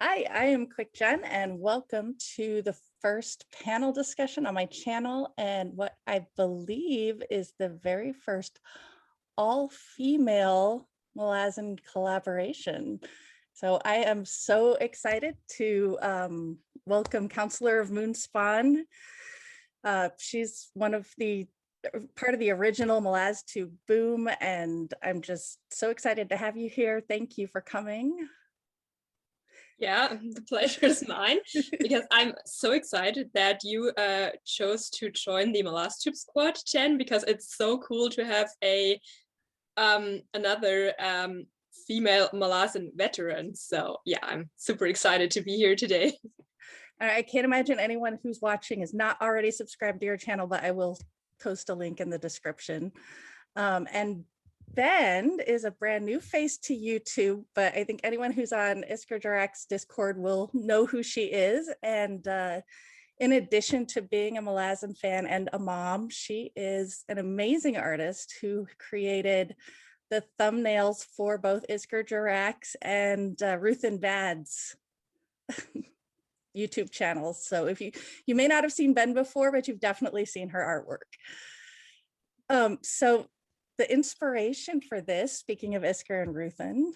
Hi, I am Quick Jen, and welcome to the first panel discussion on my channel, and what I believe is the very first all-female Malazan collaboration. So I am so excited to welcome Counsellor of Moonspawn. She's part of the original Malaz to Boom, and I'm just so excited to have you here. Thank you for coming. Yeah, the pleasure is mine, because I'm so excited that you chose to join the MBotF squad, Jen, because it's so cool to have another female Malazan veteran. So yeah, I'm super excited to be here today. I can't imagine anyone who's watching is not already subscribed to your channel, but I will post a link in the description. And Ben is a brand new face to YouTube, but I think anyone who's on Iskra Jarak's Discord will know who she is. And in addition to being a Malazan fan and a mom, she is an amazing artist who created the thumbnails for both Iskra Jarak's and Ruth and Bad's YouTube channels. So if you may not have seen Ben before, but you've definitely seen her artwork. So the inspiration for this, speaking of Iskra and Ruthin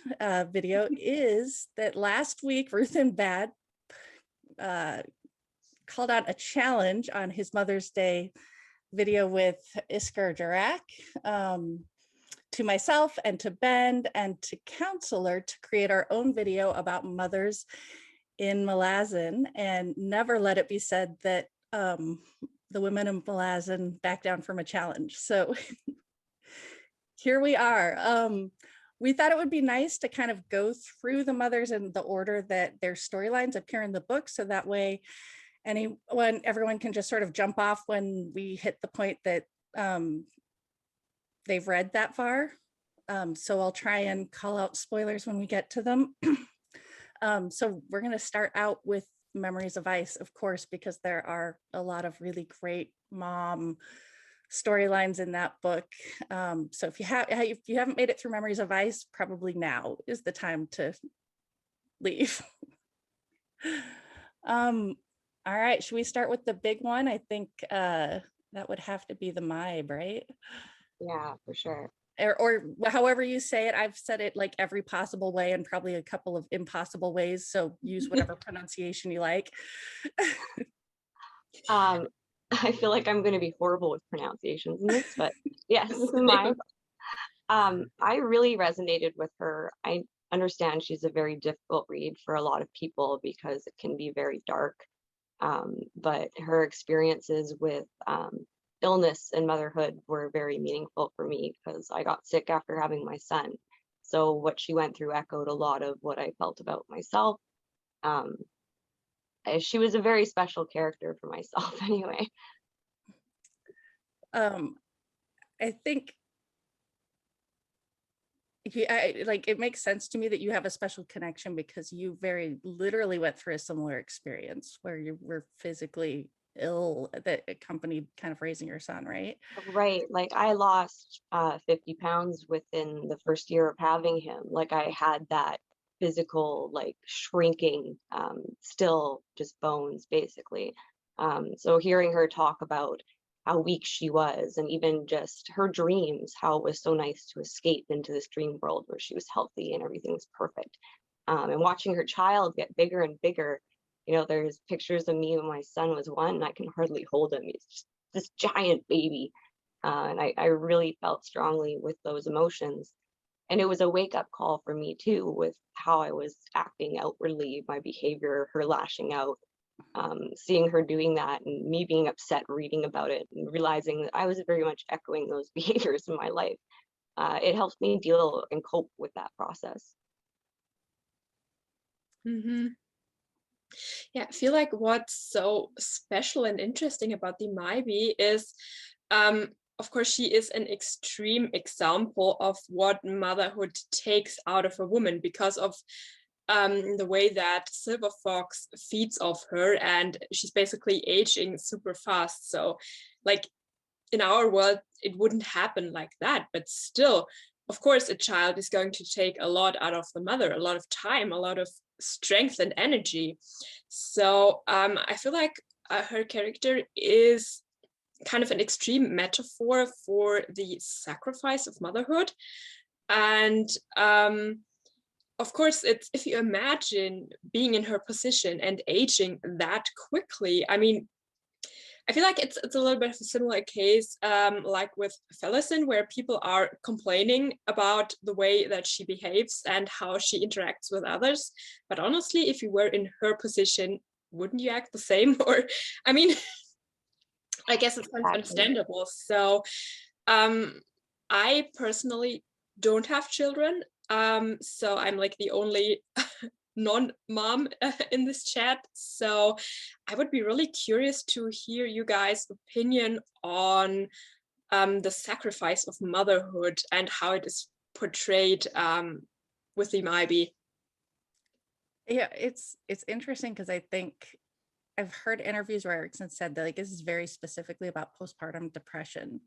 video, is that last week Ruthin Bad called out a challenge on his Mother's Day video with Iskra Jarak to myself and to Ben and to Counsellor to create our own video about mothers in Malazan, and never let it be said that the women in Malazan back down from a challenge. So here we are. We thought it would be nice to kind of go through the mothers in the order that their storylines appear in the book, so that way everyone can just sort of jump off when we hit the point that they've read that far. So I'll try and call out spoilers when we get to them. So we're going to start out with Memories of Ice, of course, because there are a lot of really great mom storylines in that book. So if you haven't made it through Memories of Ice, probably now is the time to leave. All right, should we start with the big one? I think that would have to be the Maib, right? Yeah, for sure. Or however you say it. I've said it like every possible way and probably a couple of impossible ways, so use whatever pronunciation you like. I feel like I'm going to be horrible with pronunciations in this, but yes, Maib. I really resonated with her. I understand she's a very difficult read for a lot of people because it can be very dark, but her experiences with illness and motherhood were very meaningful for me because I got sick after having my son. So what she went through echoed a lot of what I felt about myself. She was a very special character for myself anyway. I think it makes sense to me that you have a special connection because you very literally went through a similar experience where you were physically ill that accompanied kind of raising your son, right? Right. Like I lost 50 pounds within the first year of having him. Like I had that physical like shrinking, still just bones basically. So hearing her talk about how weak she was and even just her dreams, how it was so nice to escape into this dream world where she was healthy and everything was perfect. And watching her child get bigger and bigger. You know, there's pictures of me when my son was 1 and I can hardly hold him. He's just this giant baby. And I really felt strongly with those emotions. And it was a wake-up call for me too, with how I was acting outwardly, my behavior, her lashing out, seeing her doing that and me being upset reading about it and realizing that I was very much echoing those behaviors in my life. It helps me deal and cope with that process. Mm-hmm. Yeah, I feel like what's so special and interesting about the Maib is, of course, she is an extreme example of what motherhood takes out of a woman because of the way that Silver Fox feeds off her, and she's basically aging super fast. So like in our world, it wouldn't happen like that, but still of course, a child is going to take a lot out of the mother, a lot of time, a lot of strength and energy. So I feel like her character is kind of an extreme metaphor for the sacrifice of motherhood. And of course, it's, if you imagine being in her position and aging that quickly, I mean, I feel like it's a little bit of a similar case, like with Malazan, where people are complaining about the way that she behaves and how she interacts with others. But honestly, if you were in her position, wouldn't you act the same? Or, I mean, I guess it's kind of understandable. So I personally don't have children. So I'm like the only non-mom in this chat. So I would be really curious to hear you guys' opinion on the sacrifice of motherhood and how it is portrayed with the MBotF. Yeah, it's interesting because I think I've heard interviews where Erickson said that like this is very specifically about postpartum depression,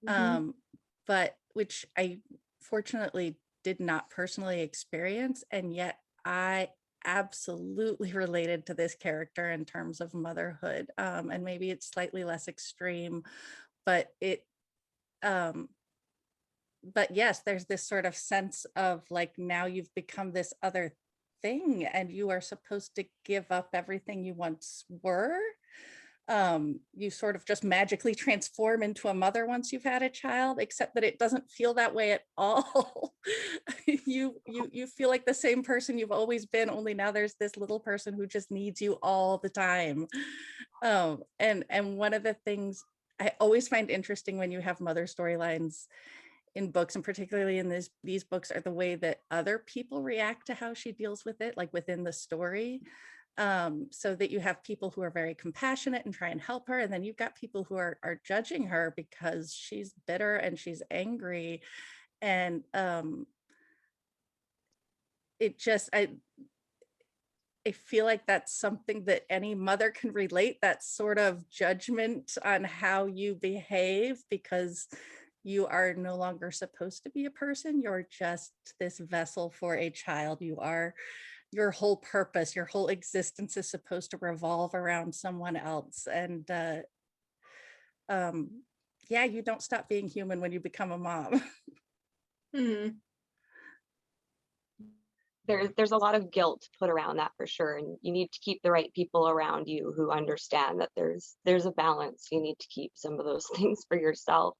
but which I fortunately did not personally experience, and yet I absolutely related to this character in terms of motherhood, and maybe it's slightly less extreme, but yes, there's this sort of sense of like now you've become this other thing and you are supposed to give up everything you once were. You sort of just magically transform into a mother once you've had a child, except that it doesn't feel that way at all. you feel like the same person you've always been, only now there's this little person who just needs you all the time. And one of the things I always find interesting when you have mother storylines in books, and particularly in these books, are the way that other people react to how she deals with it, like within the story. So that you have people who are very compassionate and try and help her, and then you've got people who are judging her because she's bitter and she's angry. And it just, I feel like that's something that any mother can relate, that sort of judgment on how you behave, because you are no longer supposed to be a person. You're just this vessel for a child. You are, your whole purpose, your whole existence is supposed to revolve around someone else. And yeah, you don't stop being human when you become a mom. There's a lot of guilt put around that for sure, and you need to keep the right people around you who understand that there's a balance. You need to keep some of those things for yourself.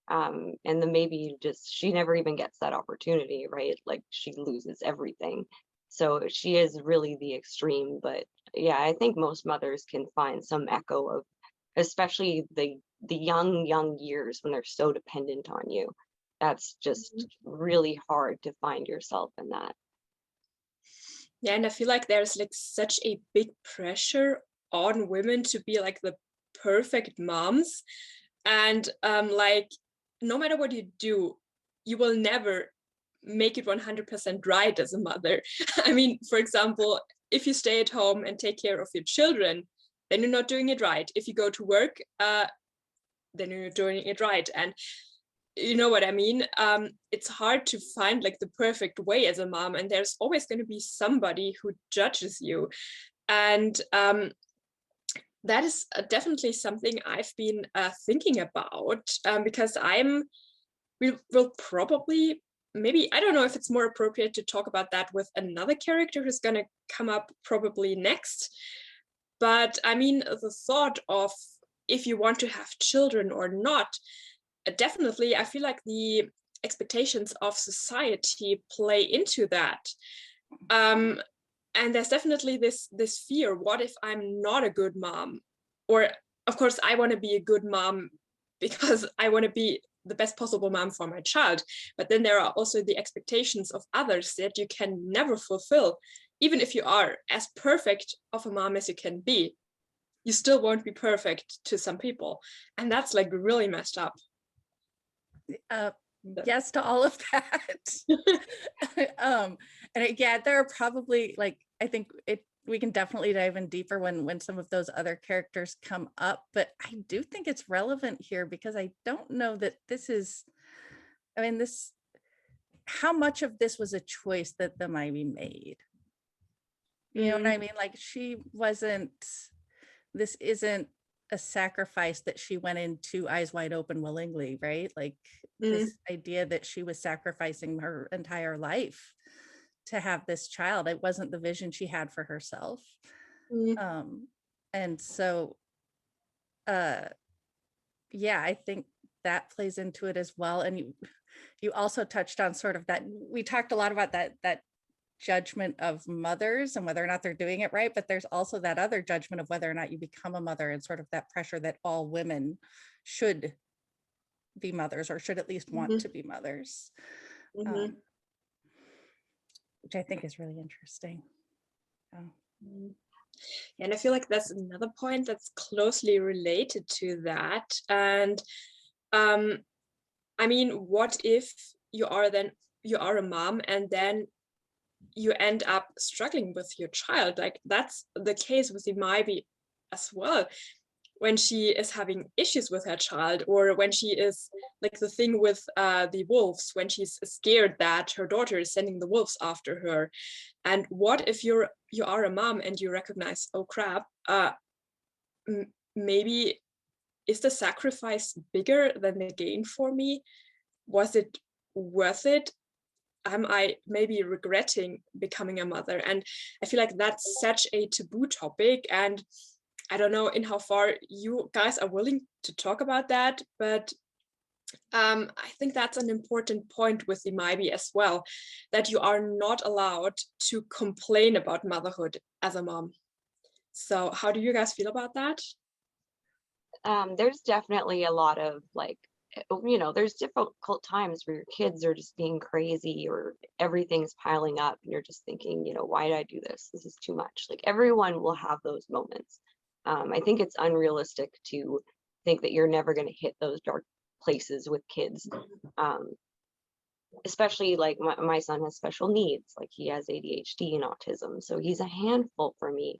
And then maybe she never even gets that opportunity, right? Like she loses everything. So she is really the extreme. But yeah, I think most mothers can find some echo of, especially the young years when they're so dependent on you. That's just really hard to find yourself in that. Yeah, and I feel like there's like such a big pressure on women to be like the perfect moms. And like, no matter what you do, you will never make it 100% right as a mother. I mean, for example, if you stay at home and take care of your children, then you're not doing it right. If you go to work, then you're doing it right. And you know what I mean? It's hard to find like the perfect way as a mom, and there's always going to be somebody who judges you. And that is definitely something I've been thinking about, because we'll probably, maybe, I don't know if it's more appropriate to talk about that with another character who's going to come up probably next. But I mean, the thought of if you want to have children or not, definitely, I feel like the expectations of society play into that. And there's definitely this fear, what if I'm not a good mom? Or of course, I want to be a good mom because I want to be the best possible mom for my child. But then there are also the expectations of others that you can never fulfill. Even if you are as perfect of a mom as you can be, you still won't be perfect to some people. And that's like really messed up. Yes to all of that. Yeah, there are probably, like, I think we can definitely dive in deeper when some of those other characters come up, but I do think it's relevant here because I don't know that this is, I mean, how much of this was a choice that the Maybe made? You know what I mean? Like this isn't a sacrifice that she went into eyes wide open willingly, right? Like this idea that she was sacrificing her entire life to have this child. It wasn't the vision she had for herself. And so, yeah, I think that plays into it as well. And you also touched on sort of that, we talked a lot about that judgment of mothers and whether or not they're doing it right, but there's also that other judgment of whether or not you become a mother, and sort of that pressure that all women should be mothers, or should at least want to be mothers, which I think is really interesting. And I feel like that's another point that's closely related to that. And I mean, what if you are a mom and then you end up struggling with your child? Like that's the case with Imaibi as well, when she is having issues with her child, or when she is like the thing with the wolves, when she's scared that her daughter is sending the wolves after her. And what if you are a mom and you recognize, oh crap, maybe is the sacrifice bigger than the gain for me? Was it worth it? Am I maybe regretting becoming a mother? And I feel like that's such a taboo topic, and I don't know in how far you guys are willing to talk about that, but I think that's an important point with the Imaibi as well, that you are not allowed to complain about motherhood as a mom. So how do you guys feel about that? There's definitely a lot of like, there's difficult times where your kids are just being crazy, or everything's piling up and you're just thinking, why did I do this? This is too much. Like everyone will have those moments. I think it's unrealistic to think that you're never going to hit those dark places with kids. Especially like my son has special needs, like he has ADHD and autism. So he's a handful for me.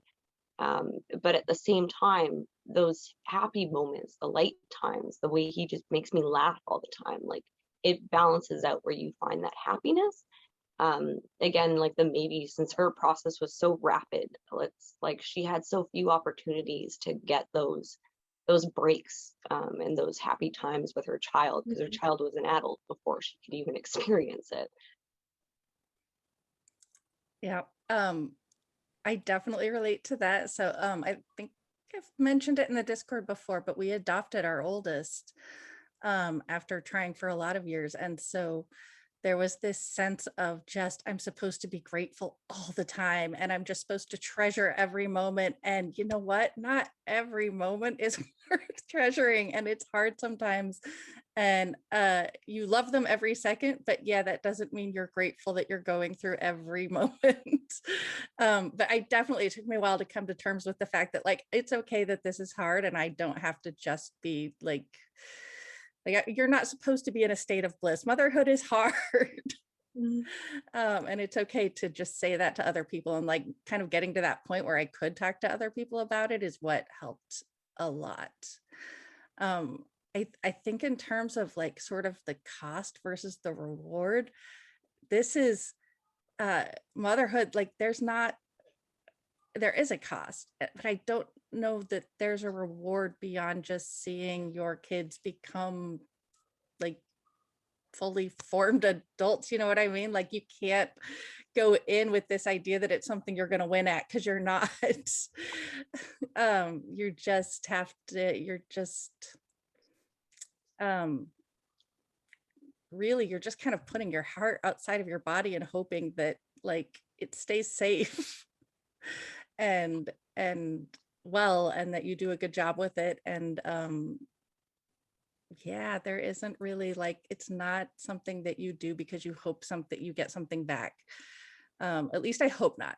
But at the same time, those happy moments, the light times, the way he just makes me laugh all the time, like it balances out where you find that happiness. Again, like the Maybe, since her process was so rapid, it's like she had so few opportunities to get those breaks and those happy times with her child, because her child was an adult before she could even experience it. Yeah. I definitely relate to that. So I think I've mentioned it in the Discord before, but we adopted our oldest after trying for a lot of years. And so there was this sense of just, I'm supposed to be grateful all the time, and I'm just supposed to treasure every moment. And you know what? Not every moment is worth treasuring, and it's hard sometimes. And you love them every second, but yeah, that doesn't mean you're grateful that you're going through every moment. But it took me a while to come to terms with the fact that like, it's okay that this is hard, and I don't have to just be like you're not supposed to be in a state of bliss. Motherhood is hard. And it's okay to just say that to other people, and like kind of getting to that point where I could talk to other people about it is what helped a lot. I think in terms of like sort of the cost versus the reward, this is motherhood, like there is a cost, but I don't know that there's a reward beyond just seeing your kids become like fully formed adults. You know what I mean? Like you can't go in with this idea that it's something you're going to win at, because you're not. You just have to, really, you're just kind of putting your heart outside of your body and hoping that like it stays safe and well, and that you do a good job with it. And yeah, there isn't really like, it's not something that you do because you hope you get something back. At least I hope not.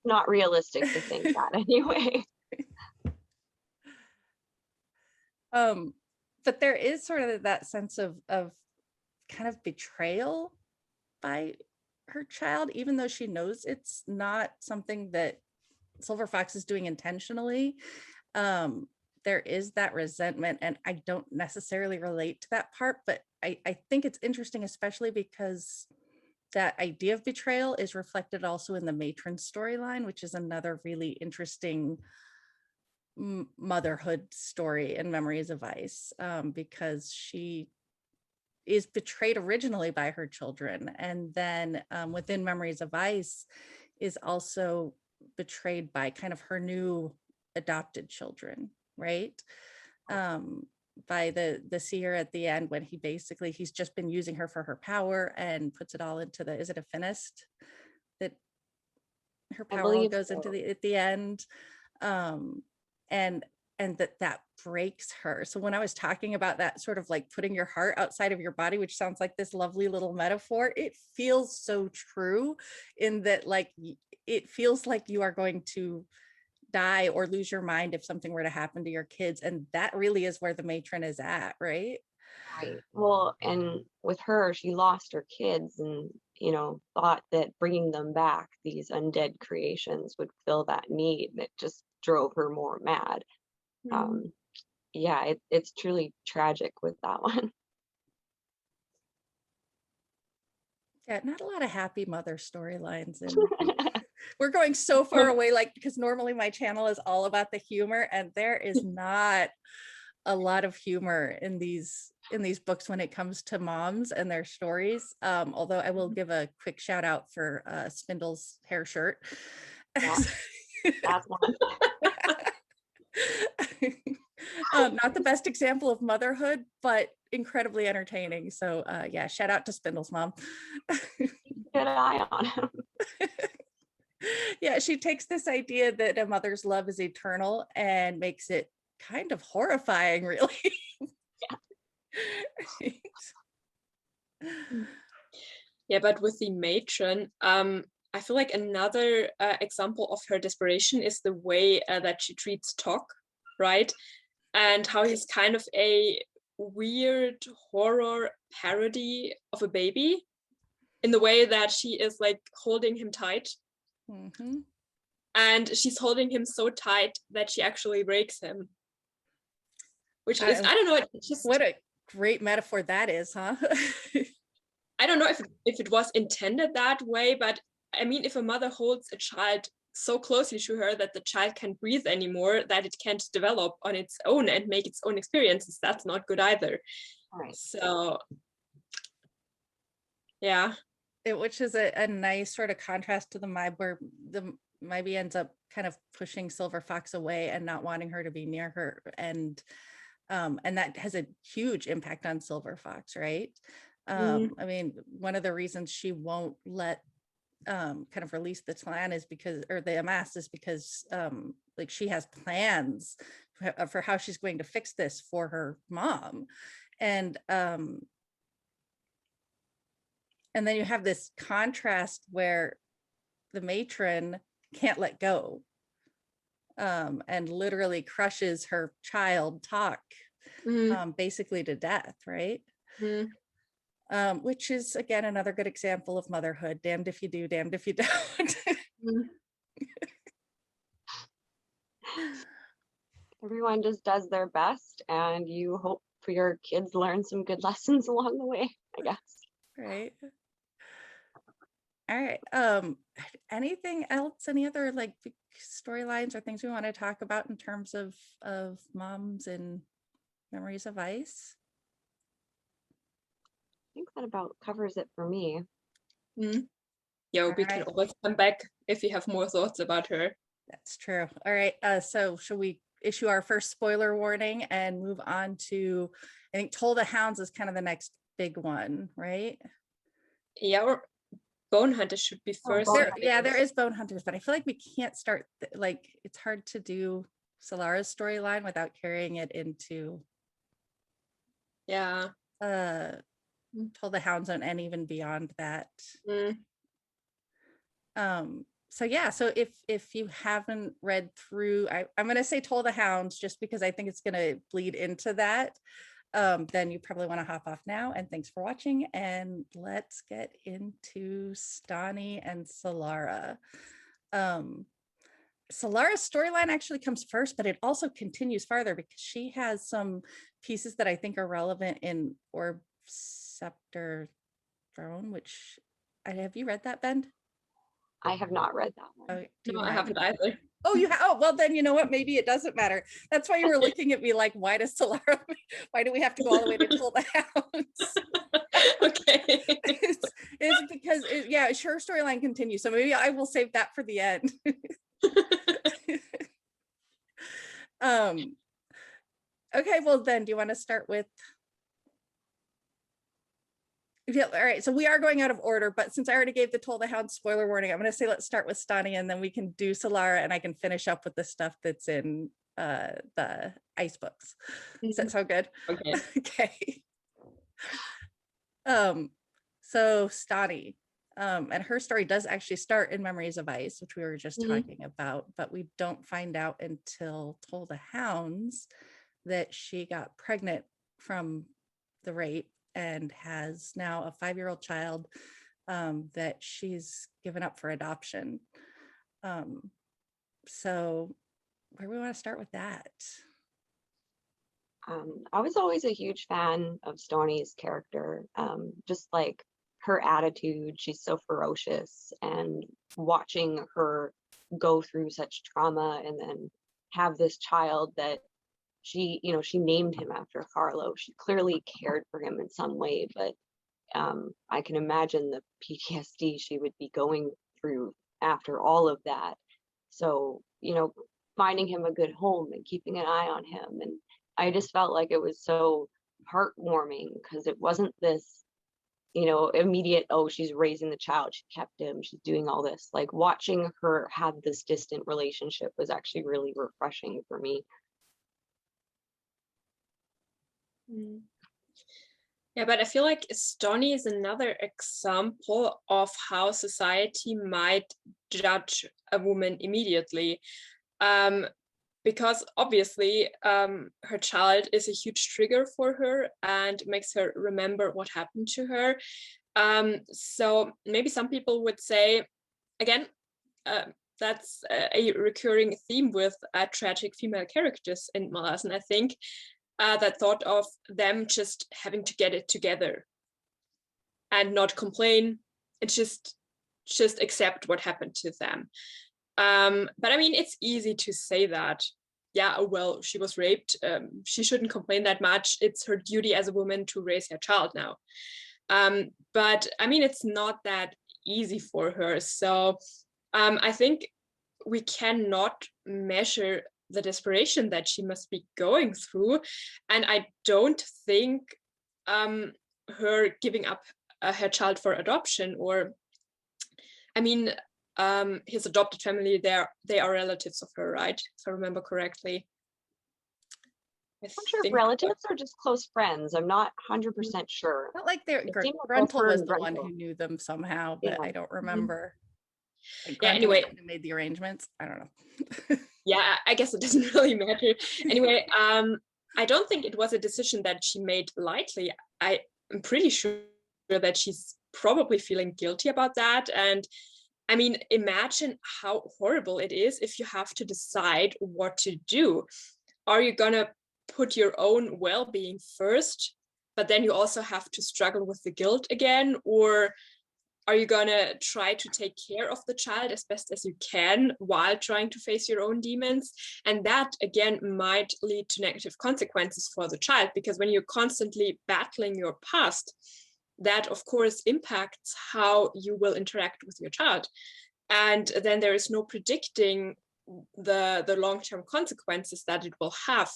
Not realistic to think that anyway. But there is sort of that sense of kind of betrayal by her child, even though she knows it's not something that Silver Fox is doing intentionally. There is that resentment, and I don't necessarily relate to that part, but I think it's interesting, especially because that idea of betrayal is reflected also in the matron storyline, which is another really interesting motherhood story in Memories of Ice, because she is betrayed originally by her children, and then within Memories of Ice is also betrayed by kind of her new adopted children, right? By the seer at the end, when he's just been using her for her power and puts it all into the, is it a finist that her power all goes into at the end? And that breaks her. So when I was talking about that sort of like putting your heart outside of your body, which sounds like this lovely little metaphor, it feels so true in that, like, it feels like you are going to die or lose your mind if something were to happen to your kids. And that really is where the matron is at, right? Right. Well, and with her, she lost her kids and, thought that bringing them back, these undead creations, would fill that need. That just drove her more mad. Yeah, it's truly tragic with that one. Yeah, not a lot of happy mother storylines. And we're going so far away, like, because normally my channel is all about the humor, and there is not a lot of humor in these books when it comes to moms and their stories. Although I will give a quick shout out for Spindle's hair shirt. Yeah, that's one. Not the best example of motherhood, but incredibly entertaining. So yeah, shout out to Spindle's mom. Keep an eye on him. Yeah, she takes this idea that a mother's love is eternal and makes it kind of horrifying, really. Yeah. Yeah, but with the matron, I feel like another example of her desperation is the way that she treats Tok, right? And how he's kind of a weird horror parody of a baby, in the way that she is like holding him tight. Mm-hmm. And she's holding him so tight that she actually breaks him. Which is, I don't know, it's just... What a great metaphor that is, huh? I don't know if it was intended that way, but I mean, if a mother holds a child so closely to her that the child can't breathe anymore, that it can't develop on its own and make its own experiences, that's not good either. Right. So, yeah. Which is a nice sort of contrast to the Mybe, where the Mybe ends up kind of pushing Silver Fox away and not wanting her to be near her. And that has a huge impact on Silver Fox, right? I mean, one of the reasons she won't let kind of release the clan is because, or the amass, is because like she has plans for how she's going to fix this for her mom. And then you have this contrast where the matron can't let go, and literally crushes her child Tok, basically to death, right? Which is, again, another good example of motherhood. Damned if you do, damned if you don't. Everyone just does their best, and you hope for your kids learn some good lessons along the way, I guess. Right. All right. Anything else? Any other like big storylines or things we want to talk about in terms of moms and Memories of Ice? I think that about covers it for me. Yeah, we can always come back if you have more thoughts about her. That's true. All right. So should we issue our first spoiler warning and move on to, I think Toll the Hounds is kind of the next big one, right? Yeah, or Bone Hunters should be first. There is Bone Hunters, but I feel like we can't start, like, it's hard to do Solara's storyline without carrying it into Toll the Hounds and even beyond that. So yeah, so if you haven't read through, I'm going to say Toll the Hounds just because I think it's going to bleed into that. Then you probably want to hop off now, and thanks for watching, and let's get into Stani and Solara. Solara's storyline actually comes first, but it also continues farther because she has some pieces that I think are relevant in Orb Sceptre Throne, which have you read that, Ben? I have not read that one. Oh, do you No, I mind? haven't either. Oh, you have. Oh, well, then you know what? Maybe it doesn't matter. That's why you were looking at me like, why does Solara? Why do we have to go all the way to Toll the Hounds? Okay. It's because yeah, her storyline continues. So maybe I will save that for the end. Okay, well then, do you want to start with? Yeah, all right, so we are going out of order, but since I already gave the Toll the Hound spoiler warning, I'm going to say let's start with Stani, and then we can do Solara, and I can finish up with the stuff that's in the ice books. Does that sound good? Okay. Okay. So Stani, and her story does actually start in Memories of Ice, which we were just talking about, but we don't find out until Toll the Hounds that she got pregnant from the rape and has now a 5-year-old child that she's given up for adoption. So where do we want to start with that? I was always a huge fan of Stani's character, just like her attitude. She's so ferocious, and watching her go through such trauma and then have this child that she named him after Carlo. She clearly cared for him in some way, but I can imagine the PTSD she would be going through after all of that. So, finding him a good home and keeping an eye on him. And I just felt like it was so heartwarming because it wasn't this, immediate, oh, she's raising the child, she kept him, she's doing all this. Like watching her have this distant relationship was actually really refreshing for me. Yeah, but I feel like Stani is another example of how society might judge a woman immediately. Because obviously her child is a huge trigger for her and makes her remember what happened to her. So maybe some people would say, again, that's a recurring theme with tragic female characters in Malazan, I think, that thought of them just having to get it together and not complain and just accept what happened to them. But I mean, it's easy to say that, yeah, oh, well, she was raped. She shouldn't complain that much. It's her duty as a woman to raise her child now. But I mean, it's not that easy for her. So I think we cannot measure the desperation that she must be going through. And I don't think her giving up her child for adoption, or, I mean, his adopted family, they are relatives of her, right? If I remember correctly. I'm sure if relatives or just close friends. I'm not 100% sure. Not like Gruntle was the one who knew them somehow, but yeah. I don't remember. Like yeah, anyway, who made the arrangements. I don't know. Yeah, I guess it doesn't really matter. Anyway, I don't think it was a decision that she made lightly. I'm pretty sure that she's probably feeling guilty about that. And I mean, imagine how horrible it is if you have to decide what to do. Are you gonna put your own well-being first, but then you also have to struggle with the guilt again? Or are you gonna try to take care of the child as best as you can while trying to face your own demons? And that, again, might lead to negative consequences for the child, because when you're constantly battling your past, that, of course, impacts how you will interact with your child. And then there is no predicting the long-term consequences that it will have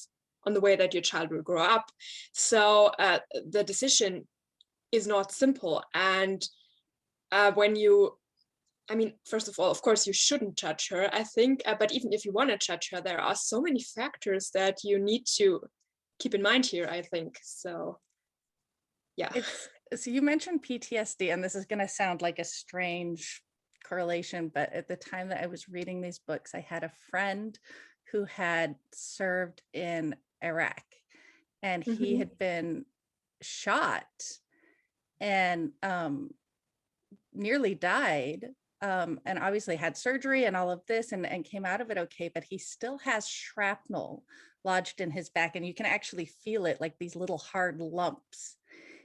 on the way that your child will grow up. So the decision is not simple. And when you, I mean, first of all, of course, you shouldn't judge her, I think, but even if you want to judge her, there are so many factors that you need to keep in mind here, I think. So, yeah. So you mentioned PTSD, and this is going to sound like a strange correlation, but at the time that I was reading these books, I had a friend who had served in Iraq, and he had been shot and nearly died, and obviously had surgery and all of this, and came out of it okay, but he still has shrapnel lodged in his back, and you can actually feel it, like these little hard lumps.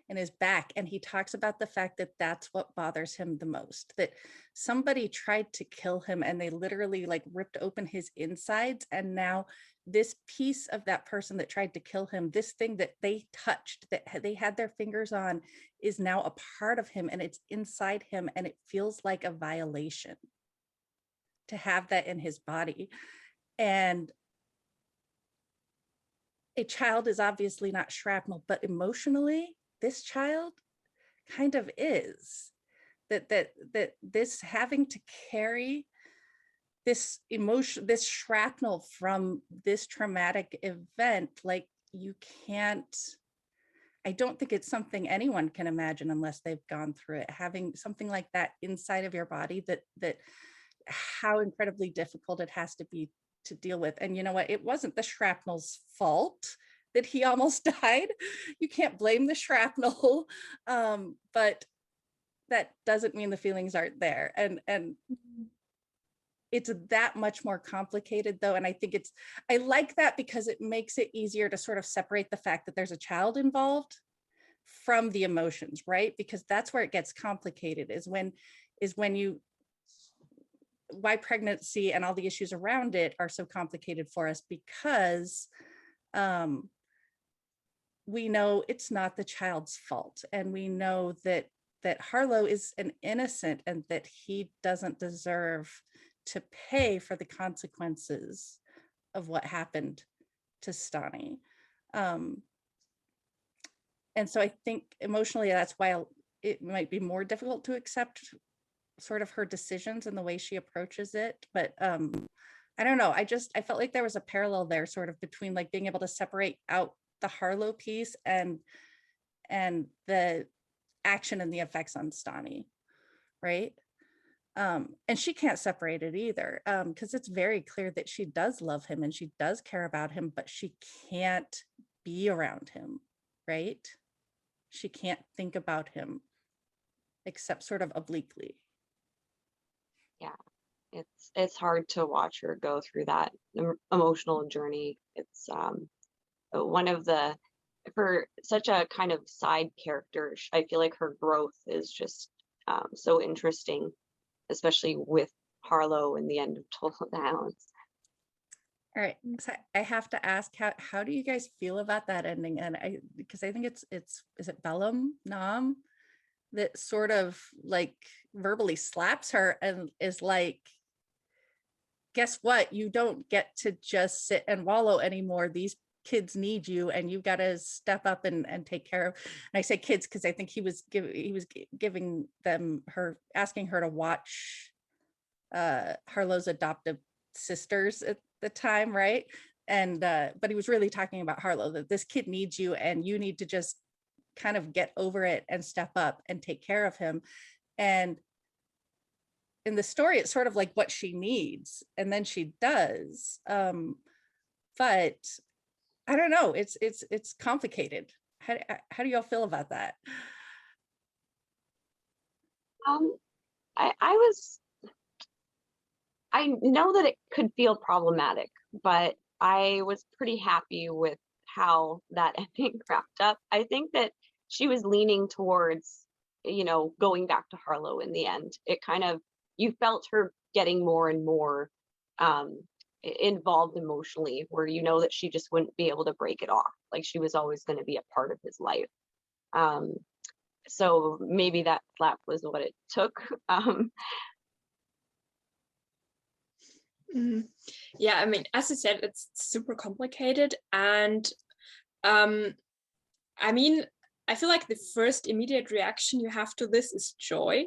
in his back. And he talks about the fact that that's what bothers him the most, that somebody tried to kill him and they literally like ripped open his insides. And now this piece of that person that tried to kill him, this thing that they touched, that they had their fingers on, is now a part of him and it's inside him. And it feels like a violation to have that in his body. And a child is obviously not shrapnel, but emotionally, this child kind of is. That this having to carry this emotion, this shrapnel from this traumatic event, like you can't, I don't think it's something anyone can imagine unless they've gone through it. Having something like that inside of your body, that how incredibly difficult it has to be to deal with. And you know what? It wasn't the shrapnel's fault that he almost died. You can't blame the shrapnel, but that doesn't mean the feelings aren't there. And it's that much more complicated though. And I think I like that because it makes it easier to sort of separate the fact that there's a child involved from the emotions, right? Because that's where it gets complicated, is when you, why pregnancy and all the issues around it are so complicated for us, because we know it's not the child's fault. And we know that Harlow is an innocent and that he doesn't deserve to pay for the consequences of what happened to Stani. And so I think emotionally, that's why it might be more difficult to accept sort of her decisions and the way she approaches it. But I don't know, I felt like there was a parallel there sort of between like being able to separate out the Harlow piece and the action and the effects on Stani, right? And she can't separate it either, because it's very clear that she does love him and she does care about him, but she can't be around him, right? She can't think about him except sort of obliquely. Yeah, it's hard to watch her go through that emotional journey. It's one of the, for such a kind of side character, I feel like her growth is just so interesting, especially with Harlow in the end of Total Downs. All right, so I have to ask, how do you guys feel about that ending? And because I think it's is it Bellum Nam that sort of like verbally slaps her and is like, guess what? You don't get to just sit and wallow anymore. These kids need you and you've got to step up and take care of. And I say kids because I think he was giving them asking her to watch Harlow's adoptive sisters at the time, right? And but he was really talking about Harlow, that this kid needs you and you need to just kind of get over it and step up and take care of him. And in the story, it's sort of like what she needs, and then she does. But I don't know, it's complicated. How do y'all feel about that? I know that it could feel problematic, but I was pretty happy with how that ending wrapped up. I think that she was leaning towards, going back to Harlow in the end. It kind of, you felt her getting more and more involved emotionally, where that she just wouldn't be able to break it off. Like she was always going to be a part of his life. So maybe that slap was what it took. Yeah, I mean, as I said, it's super complicated. And I mean, I feel like the first immediate reaction you have to this is joy,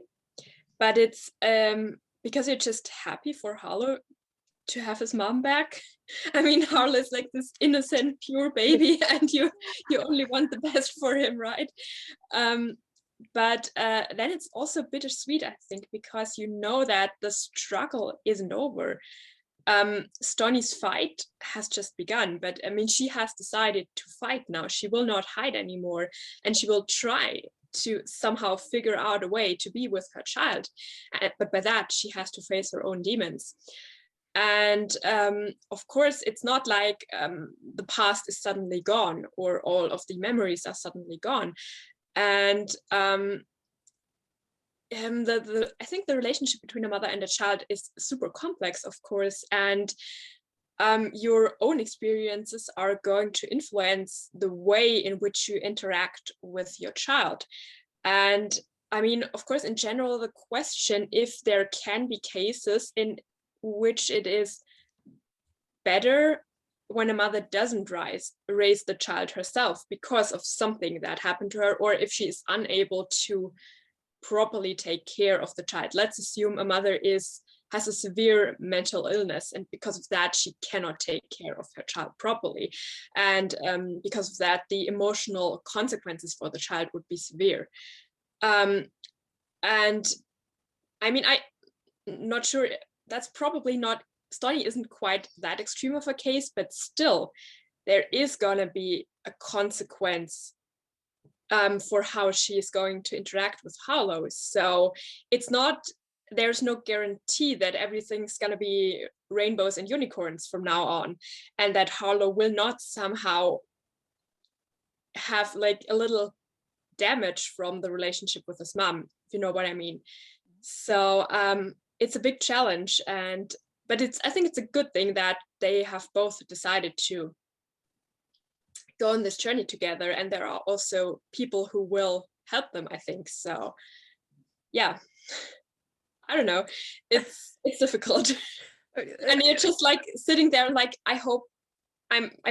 but it's because you're just happy for Harlow to have his mom back. I mean, Harlow is like this innocent, pure baby, and you only want the best for him, right? But then it's also bittersweet, I think, because you know that the struggle isn't over. Stani's fight has just begun, but I mean, she has decided to fight now. She will not hide anymore, and she will try to somehow figure out a way to be with her child. But by that, she has to face her own demons. And of course, it's not like the past is suddenly gone or all of the memories are suddenly gone. And I think the relationship between a mother and a child is super complex, of course, and your own experiences are going to influence the way in which you interact with your child. And I mean, of course, in general, the question if there can be cases in which it is better when a mother doesn't raise the child herself because of something that happened to her, or if she is unable to properly take care of the child. Let's assume a mother has a severe mental illness, and because of that she cannot take care of her child properly, and because of that the emotional consequences for the child would be severe. And I mean, I'm not sure, that's probably not, Stani isn't quite that extreme of a case, but still there is going to be a consequence for how she is going to interact with Harlow. So it's not, there's no guarantee that everything's going to be rainbows and unicorns from now on, and that Harlow will not somehow have like a little damage from the relationship with his mom, if you know what I mean. So it's a big challenge, but I think it's a good thing that they have both decided to go on this journey together, and there are also people who will help them, I think. So yeah, I don't know, it's difficult. And you're just like sitting there like, I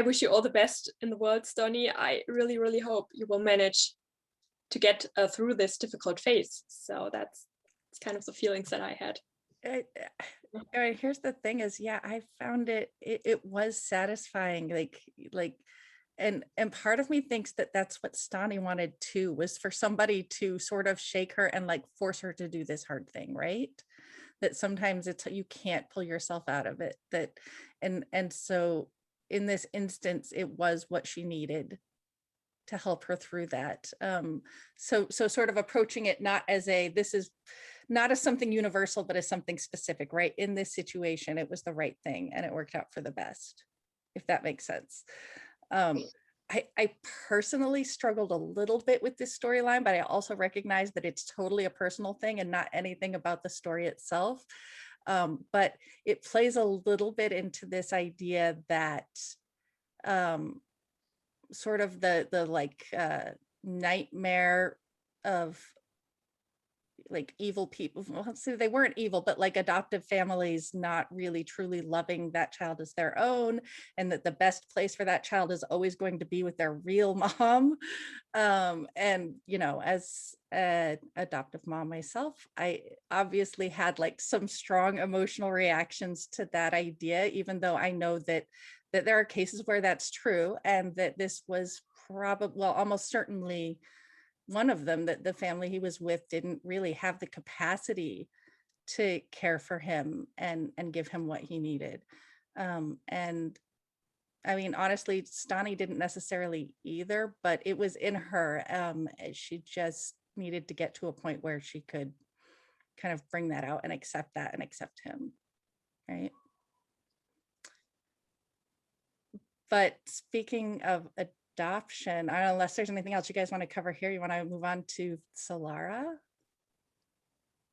wish you all the best in the world, Stani. I really, really hope you will manage to get through this difficult phase. So that's kind of the feelings that I had. Here's the thing is, yeah, I found it was satisfying, like and part of me thinks that that's what Stani wanted too, was for somebody to sort of shake her and like force her to do this hard thing, right? That sometimes it's, you can't pull yourself out of it, that and so in this instance it was what she needed to help her through that. So sort of approaching it not as this is not as something universal, but as something specific, right? In this situation, it was the right thing and it worked out for the best, if that makes sense. I personally struggled a little bit with this storyline, but I also recognize that it's totally a personal thing and not anything about the story itself. But it plays a little bit into this idea that sort of the like nightmare of like evil people. Well, let's say they weren't evil, but like adoptive families not really truly loving that child as their own, and that the best place for that child is always going to be with their real mom. And you know, as an adoptive mom myself, I obviously had like some strong emotional reactions to that idea, even though I know that there are cases where that's true, and that this was probably, well, almost certainly one of them, that the family he was with didn't really have the capacity to care for him and give him what he needed. And I mean, honestly, Stani didn't necessarily either, but it was in her. She just needed to get to a point where she could kind of bring that out and accept that and accept him, right? But speaking of adoption, I don't know, unless there's anything else you guys want to cover here, you want to move on to Solara?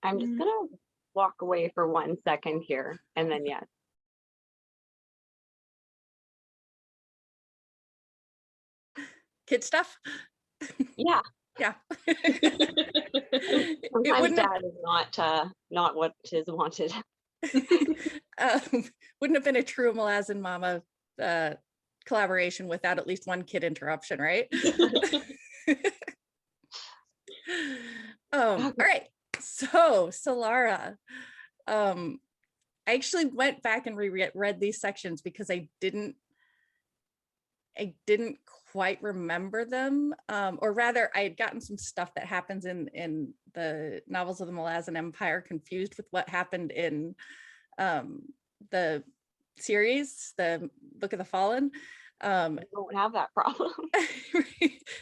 I'm just gonna walk away for 1 second here, and then yes. Kid stuff? Yeah. Yeah. Sometimes dad is not what is wanted. Wouldn't have been a true Malazan mama collaboration without at least one kid interruption, right? All right, so Solara, I actually went back and reread these sections because I didn't quite remember them, or rather I had gotten some stuff that happens in the novels of the Malazan Empire confused with what happened in the series, the Book of the Fallen. I don't have that problem.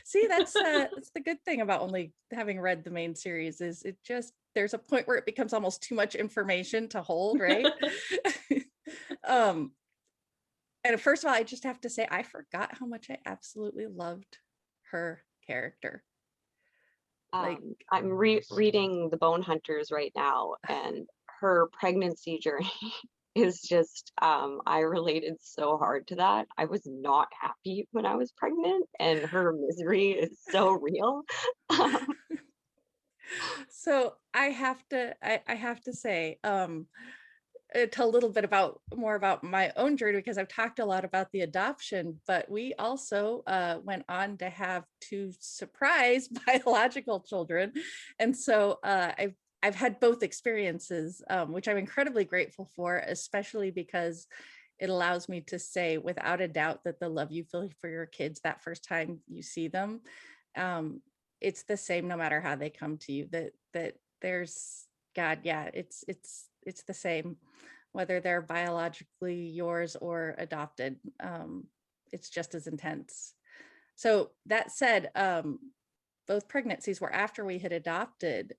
See, that's the good thing about only having read the main series, is it just, there's a point where it becomes almost too much information to hold, right? And first of all, I just have to say, I forgot how much I absolutely loved her character. Like, I'm reading The Bone Hunters right now, and her pregnancy journey is just, I related so hard to that. I was not happy when I was pregnant, and her misery is so real. so I have to say, tell a little bit more about my own journey, because I've talked a lot about the adoption, but we also went on to have 2 surprise biological children. And so I've had both experiences, which I'm incredibly grateful for, especially because it allows me to say without a doubt that the love you feel for your kids that first time you see them, it's the same no matter how they come to you. That there's God, yeah, it's the same, whether they're biologically yours or adopted. It's just as intense. So that said, both pregnancies were after we had adopted,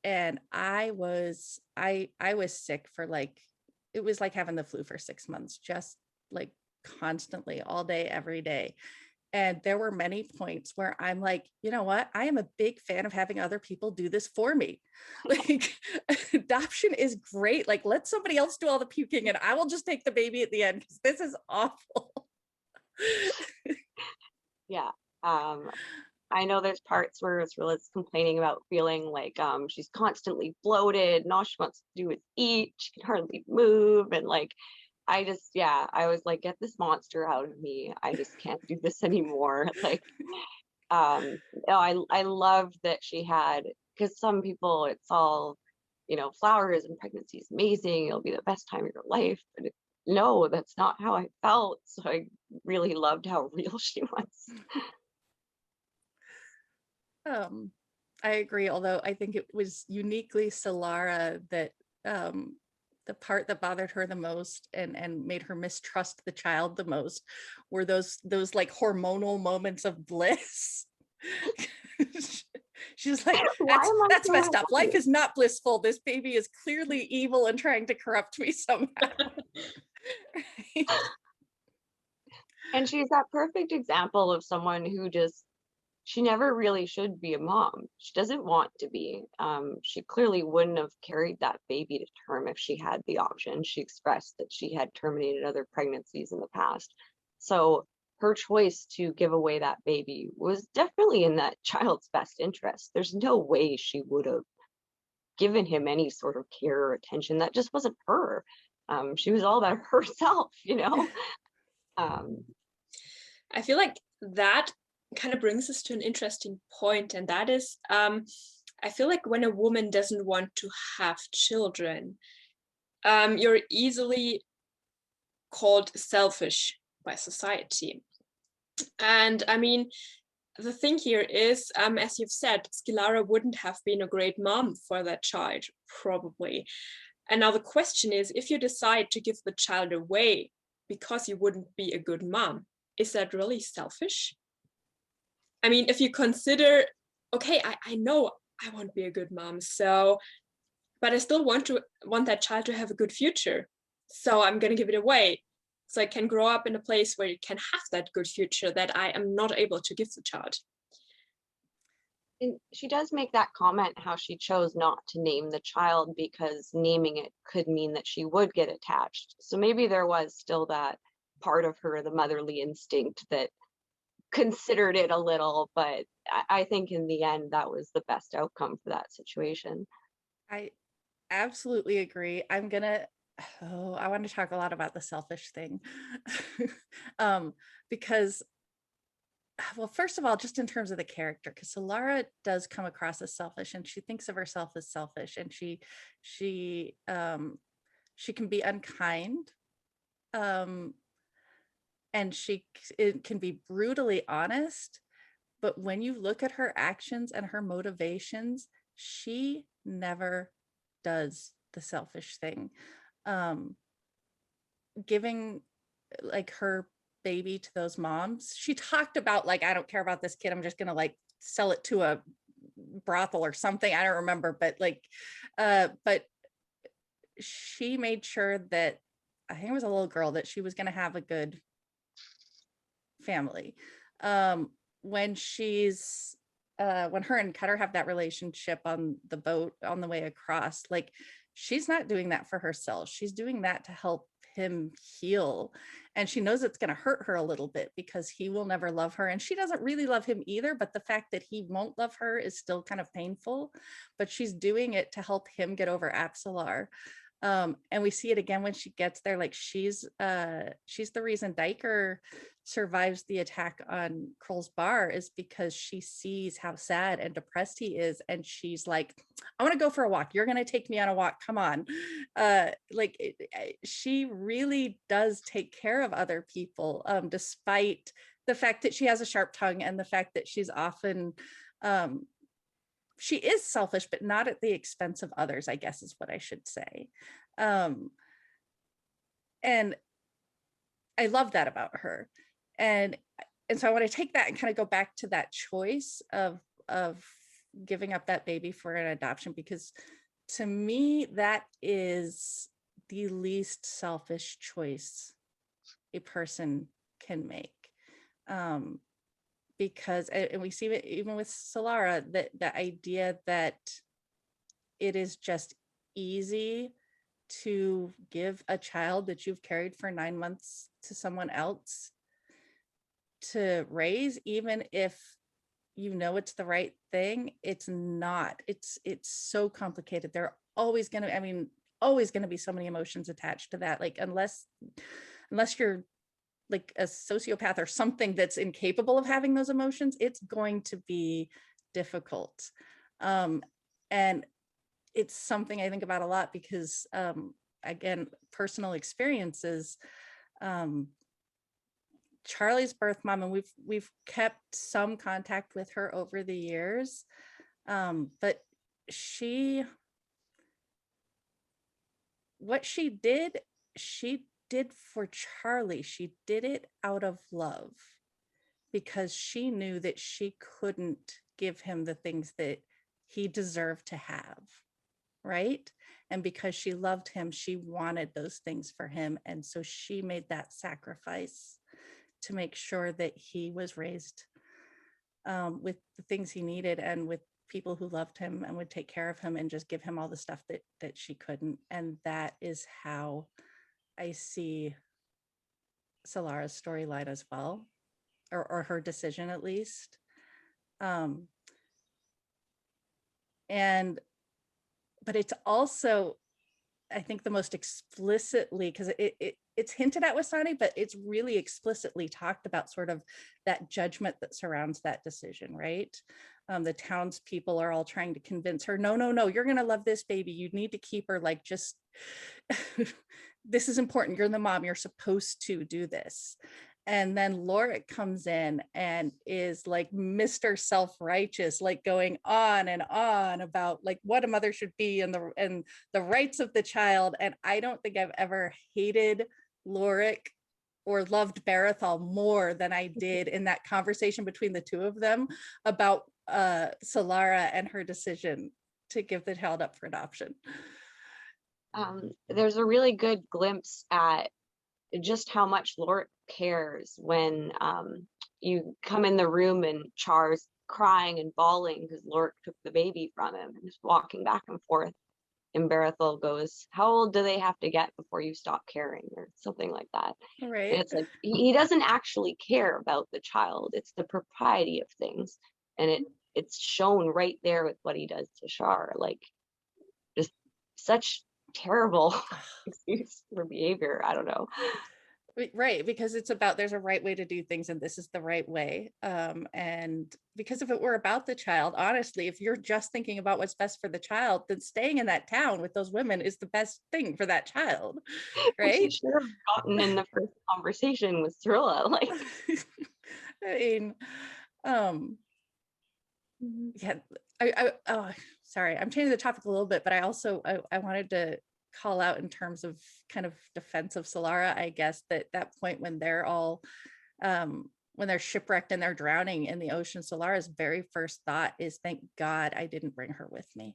and I was sick for like, it was like having the flu for 6 months, just like constantly, all day, every day. And there were many points where I'm like, you know what? I am a big fan of having other people do this for me. Like, adoption is great. Like, let somebody else do all the puking and I will just take the baby at the end, because this is awful. Yeah. I know there's parts where Rilla's complaining about feeling like she's constantly bloated and all she wants to do is eat. She can hardly move. And like, I was like, get this monster out of me. I just can't do this anymore. Like, no, I love that she had, because some people, it's all, flowers and pregnancy is amazing. It'll be the best time of your life. But no, that's not how I felt. So I really loved how real she was. I agree, although I think it was uniquely Solara that the part that bothered her the most and made her mistrust the child the most were those like hormonal moments of bliss. She's like, that's so messed up. happy? Life is not blissful. This baby is clearly evil and trying to corrupt me somehow. Right? And she's that perfect example of someone who just, she never really should be a mom. She doesn't want to be. She clearly wouldn't have carried that baby to term if she had the option. She expressed that she had terminated other pregnancies in the past. So her choice to give away that baby was definitely in that child's best interest. There's no way she would have given him any sort of care or attention. That just wasn't her. She was all about herself, I feel like that kind of brings us to an interesting point, and that is, I feel like when a woman doesn't want to have children, you're easily called selfish by society. And I mean, the thing here is, as you've said, Solara wouldn't have been a great mom for that child, probably. And now the question is, if you decide to give the child away because you wouldn't be a good mom, is that really selfish? I mean, if you consider, okay, I know I won't be a good mom, but I still want that child to have a good future. So I'm going to give it away, so I can grow up in a place where it can have that good future that I am not able to give the child. And she does make that comment how she chose not to name the child because naming it could mean that she would get attached. So maybe there was still that part of her, the motherly instinct, that considered it a little, but I think in the end that was the best outcome for that situation. I absolutely agree. I want to talk a lot about the selfish thing. Because, well, first of all, just in terms of the character, because Solara does come across as selfish, and she thinks of herself as selfish, and she can be unkind, and it can be brutally honest. But when you look at her actions and her motivations, she never does the selfish thing. Giving like her baby to those moms, she talked about like, I don't care about this kid, I'm just gonna like sell it to a brothel or something, I don't remember, but like but she made sure that, I think it was a little girl, that she was gonna have a good family. When she's when her and Cutter have that relationship on the boat on the way across, like she's not doing that for herself. She's doing that to help him heal. And she knows it's going to hurt her a little bit because he will never love her. And she doesn't really love him either. But the fact that he won't love her is still kind of painful. But she's doing it to help him get over Apsalar. And we see it again when she gets there. Like she's the reason Diker survives the attack on Kroll's bar is because she sees how sad and depressed he is, and she's like, I want to go for a walk. You're going to take me on a walk. Come on. She really does take care of other people, despite the fact that she has a sharp tongue and the fact that she's often she is selfish, but not at the expense of others, I guess is what I should say. And I love that about her. And so I want to take that and kind of go back to that choice of giving up that baby for an adoption, because to me, that is the least selfish choice a person can make. Because, and we see it even with Solara, that the idea that it is just easy to give a child that you've carried for 9 months to someone else to raise, even if you know it's the right thing. It's not. It's so complicated. There are always going to be so many emotions attached to that. Like unless you're like a sociopath or something that's incapable of having those emotions, it's going to be difficult. And it's something I think about a lot because, again, personal experiences. Charlie's birth mom, and we've kept some contact with her over the years, but what she did for Charlie. She did it out of love because she knew that she couldn't give him the things that he deserved to have, right? And because she loved him, she wanted those things for him. And so she made that sacrifice to make sure that he was raised with the things he needed and with people who loved him and would take care of him and just give him all the stuff that she couldn't. And that is how I see Solara's storyline as well, or her decision at least. But it's also, I think, the most explicitly, because it's hinted at with Stani, but it's really explicitly talked about, sort of that judgment that surrounds that decision, right? The townspeople are all trying to convince her, no, you're going to love this baby. You need to keep her, like, just, this is important. You're the mom. You're supposed to do this. And then Lorik comes in and is like Mr. Self-Righteous, like going on and on about like what a mother should be and the rights of the child. And I don't think I've ever hated Lorik or loved Barathol more than I did in that conversation between the two of them about Solara and her decision to give the child up for adoption. There's a really good glimpse at just how much Lorik cares when you come in the room and Char's crying and bawling because Lorik took the baby from him and just walking back and forth. And Barathol goes, how old do they have to get before you stop caring, or something like that? Right. And it's like he doesn't actually care about the child. It's the propriety of things. And it's shown right there with what he does to Char. Like, just such terrible excuse for behavior. I don't know. Right, because it's about, there's a right way to do things and this is the right way. And because if it were about the child, honestly, if you're just thinking about what's best for the child, then staying in that town with those women is the best thing for that child, right? Which you should have gotten in the first conversation with Trilla. Like, I mean, yeah, oh, sorry, I'm changing the topic a little bit, but I also, I wanted to call out in terms of kind of defense of Solara, I guess, that point when they're all, when they're shipwrecked and they're drowning in the ocean, Solara's very first thought is, thank God I didn't bring her with me.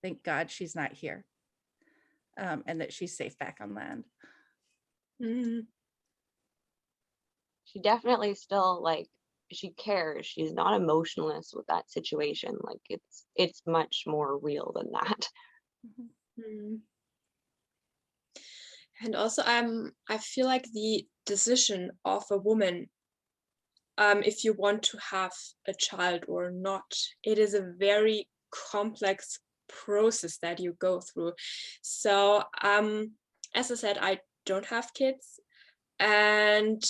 Thank God she's not here. And that she's safe back on land. She definitely still, like, she cares. She's not emotionless with that situation. Like it's much more real than that. Mm. And also, I feel like the decision of a woman, if you want to have a child or not, it is a very complex process that you go through. So, as I said, I don't have kids, and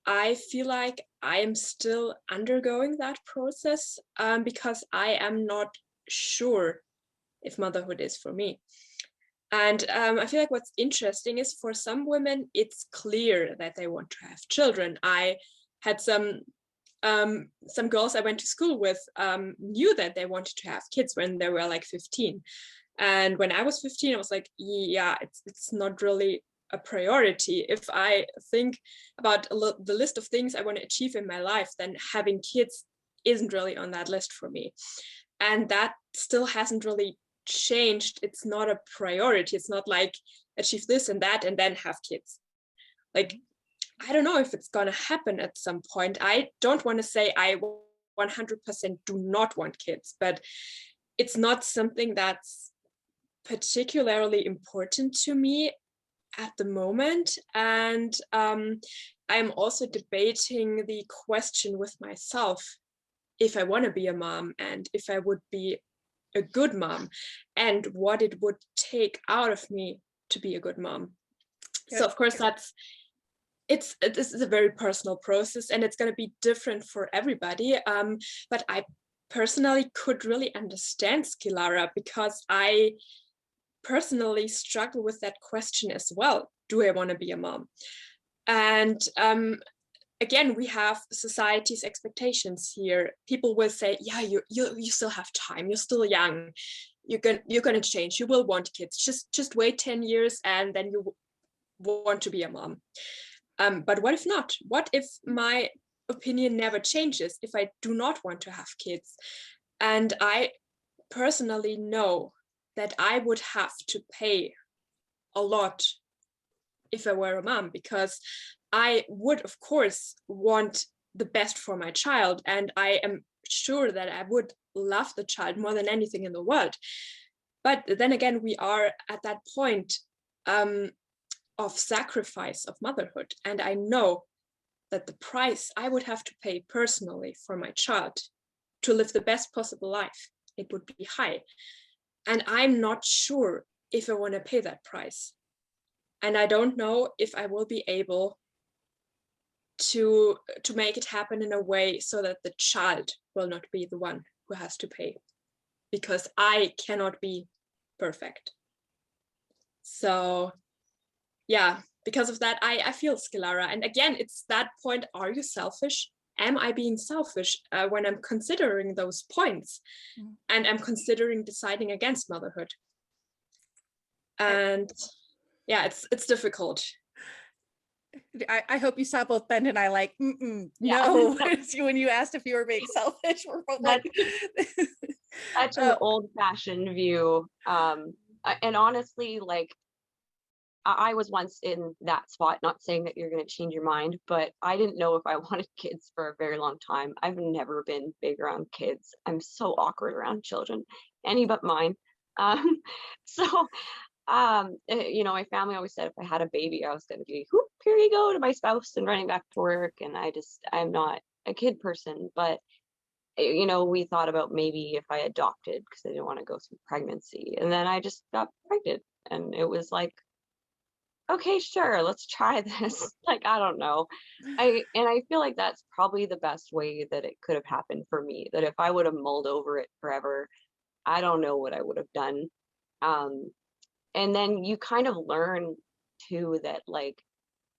I feel like I am still undergoing that process, because I am not sure if motherhood is for me. And I feel like what's interesting is for some women, it's clear that they want to have children. I had some girls I went to school with knew that they wanted to have kids when they were like 15. And when I was 15, I was like, yeah, it's not really a priority. If I think about the list of things I want to achieve in my life, then having kids isn't really on that list for me. And that still hasn't really changed. It's not a priority. It's not like achieve this and that and then have kids. Like, I don't know if it's gonna happen at some point. I don't want to say I 100% do not want kids, but it's not something that's particularly important to me at the moment. And I'm also debating the question with myself if I want to be a mom and if I would be a good mom and what it would take out of me to be a good mom. So of course this is a very personal process and it's going to be different for everybody. But I personally could really understand Solara because I personally struggle with that question as well. Do I want to be a mom? And again, we have society's expectations here. People will say, yeah, you still have time. You're still young. You're going to change. You will want kids. Just wait 10 years and then you want to be a mom. But what if not? What if my opinion never changes, if I do not want to have kids? And I personally know that I would have to pay a lot if I were a mom, because I would, of course, want the best for my child. And I am sure that I would love the child more than anything in the world. But then again, we are at that point of sacrifice of motherhood. And I know that the price I would have to pay personally for my child to live the best possible life, it would be high. And I'm not sure if I want to pay that price. And I don't know if I will be able to make it happen in a way so that the child will not be the one who has to pay, because I cannot be perfect. So yeah, because of that, I feel Solara. And again, it's that point, are you selfish? Am I being selfish when I'm considering those points? And I'm considering deciding against motherhood. And yeah, it's difficult. I hope you saw both Ben and I like, no, when you asked if you were being selfish, we're both like, such an old-fashioned view. And honestly, like, I was once in that spot, not saying that you're going to change your mind, but I didn't know if I wanted kids for a very long time. I've never been big around kids. I'm so awkward around children, any but mine. You know, my family always said if I had a baby, I was going to be, whoop, here you go, to my spouse and running back to work. And I'm not a kid person, but you know, we thought about maybe if I adopted because I didn't want to go through pregnancy. And then I just got pregnant and it was like, okay, sure, let's try this. Like, I don't know. I feel like that's probably the best way that it could have happened for me, that if I would have mulled over it forever, I don't know what I would have done. And then you kind of learn too that like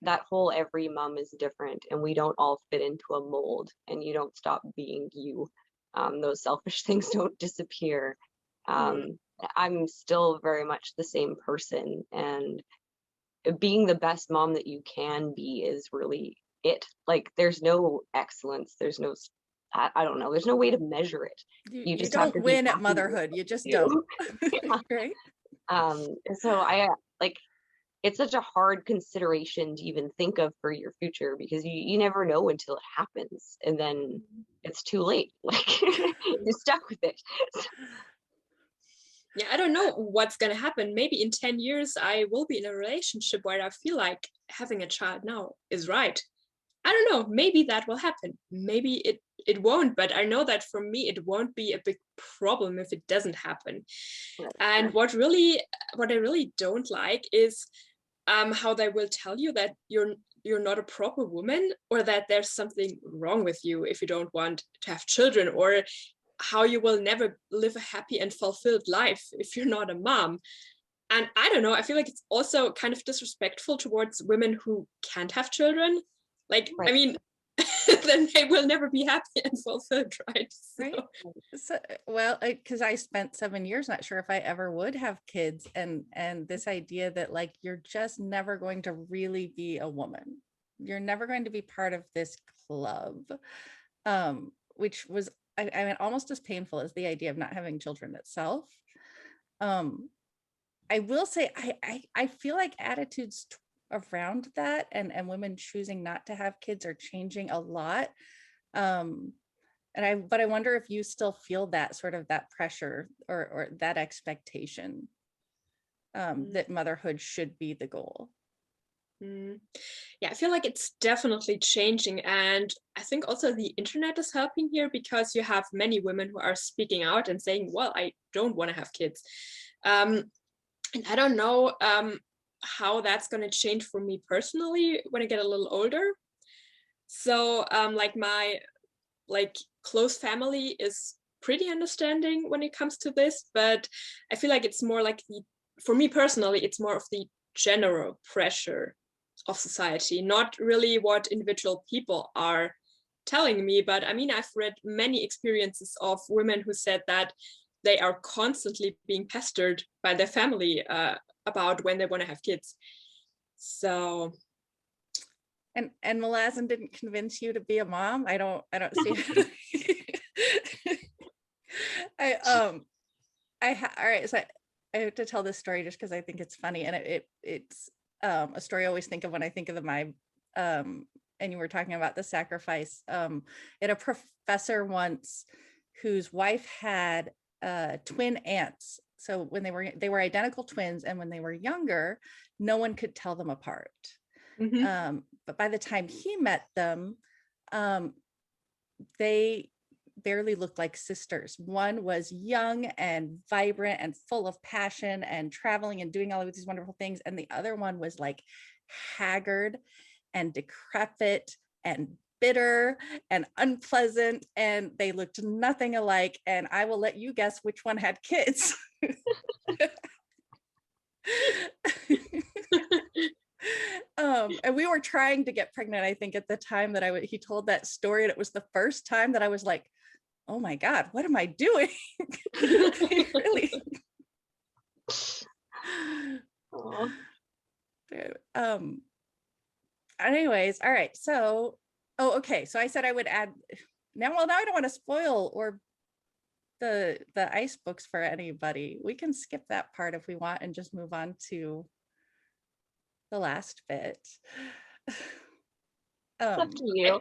that whole every mom is different and we don't all fit into a mold, and you don't stop being you. Those selfish things don't disappear. I'm still very much the same person, and being the best mom that you can be is really it. Like, there's no excellence, there's no, I don't know, there's no way to measure it. You just don't win at motherhood, you just don't. Yeah. Right. So I like, it's such a hard consideration to even think of for your future, because you never know until it happens, and then it's too late. Like you're stuck with it. Yeah, I don't know what's going to happen. Maybe in 10 years, I will be in a relationship where I feel like having a child now is right. I don't know. Maybe that will happen. Maybe it won't. But I know that for me, it won't be a big problem if it doesn't happen. And what I really don't like is how they will tell you that you're not a proper woman, or that there's something wrong with you if you don't want to have children, or how you will never live a happy and fulfilled life if you're not a mom. And I don't know, I feel like it's also kind of disrespectful towards women who can't have children. Like, Right. I mean, then they will never be happy and fulfilled, right? Right. So, well, because I spent 7 years not sure if I ever would have kids, and this idea that like you're just never going to really be a woman. You're never going to be part of this club, which was I mean almost as painful as the idea of not having children itself. I will say I feel like attitudes around that and women choosing not to have kids are changing a lot. But I wonder if you still feel that sort of that pressure or that expectation that motherhood should be the goal. Yeah, I feel like it's definitely changing. And I think also the internet is helping here, because you have many women who are speaking out and saying, well, I don't want to have kids. And I don't know how that's going to change for me personally when I get a little older. So like my close family is pretty understanding when it comes to this, but I feel like it's more like for me personally, it's more of the general pressure of society, not really what individual people are telling me. But I mean, I've read many experiences of women who said that they are constantly being pestered by their family about when they want to have kids. So. And Malazan didn't convince you to be a mom? I don't see all right, so I have to tell this story just because I think it's funny, and it's a story I always think of when I think of the my and you were talking about the sacrifice. I had a professor once whose wife had twin aunts. So when they were identical twins, and when they were younger, no one could tell them apart. But by the time he met them, they barely looked like sisters. One was young and vibrant and full of passion and traveling and doing all of these wonderful things. And the other one was like haggard and decrepit and bitter and unpleasant, and they looked nothing alike. And I will let you guess which one had kids. And we were trying to get pregnant, I think, at the time that he told that story, and it was the first time that I was like, oh my God, what am I doing? Really. Anyways, all right. So, okay. So I said I would add now. Well, now I don't want to spoil or the ice books for anybody. We can skip that part if we want and just move on to the last bit. Up to you.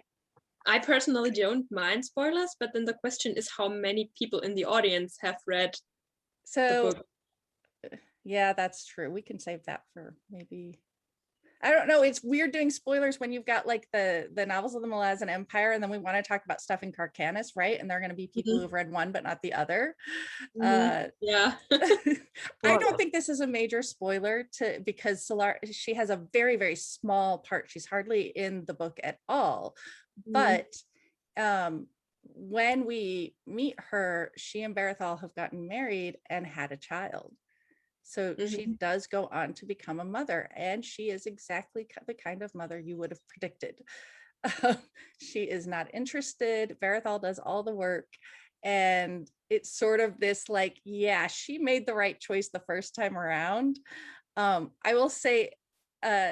I personally don't mind spoilers, but then the question is how many people in the audience have read the book. Yeah, that's true. We can save that for maybe. I don't know. It's weird doing spoilers when you've got like the novels of the Malazan Empire, and then we want to talk about stuff in Kharkanas, right? And there are going to be people who've read one but not the other. Yeah. I don't think this is a major spoiler because Solara, she has a very, very small part. She's hardly in the book at all. But when we meet her, she and Barathal have gotten married and had a child. So she does go on to become a mother, and she is exactly the kind of mother you would have predicted. She is not interested. Barathal does all the work, and it's sort of this like, yeah, she made the right choice the first time around. I will say, as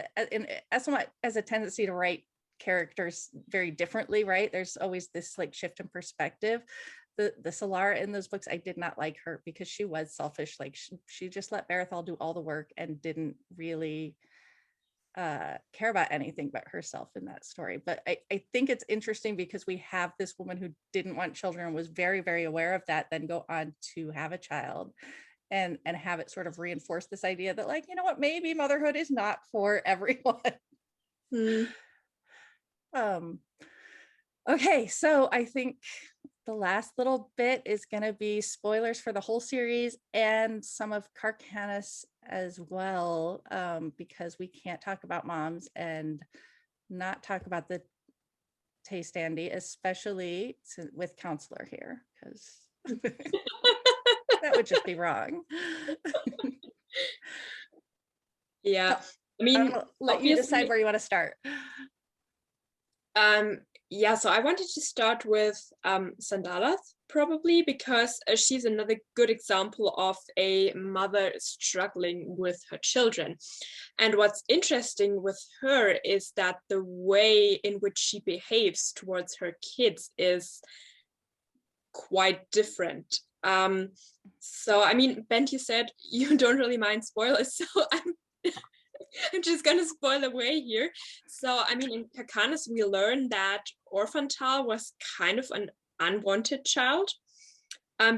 a tendency to write characters very differently, right? There's always this like shift in perspective. The Solara in those books, I did not like her because she was selfish. Like she just let Barathal do all the work and didn't really care about anything but herself in that story. But I think it's interesting because we have this woman who didn't want children, was very, very aware of that, then go on to have a child and have it sort of reinforce this idea that, like, you know what, maybe motherhood is not for everyone. Okay, so I think the last little bit is going to be spoilers for the whole series and some of Kharkanas as well, because we can't talk about moms and not talk about the taste Andy, especially with Counselor here, because that would just be wrong. Yeah, I mean, I'll let you decide where you want to start. Yeah, so I wanted to start with Sandala, probably, because she's another good example of a mother struggling with her children. And what's interesting with her is that the way in which she behaves towards her kids is quite different. So, I mean, Ben, you said you don't really mind spoilers, so I'm just going to spoil away here. So, I mean, in Kharkanas, we learn that Orphantal was kind of an unwanted child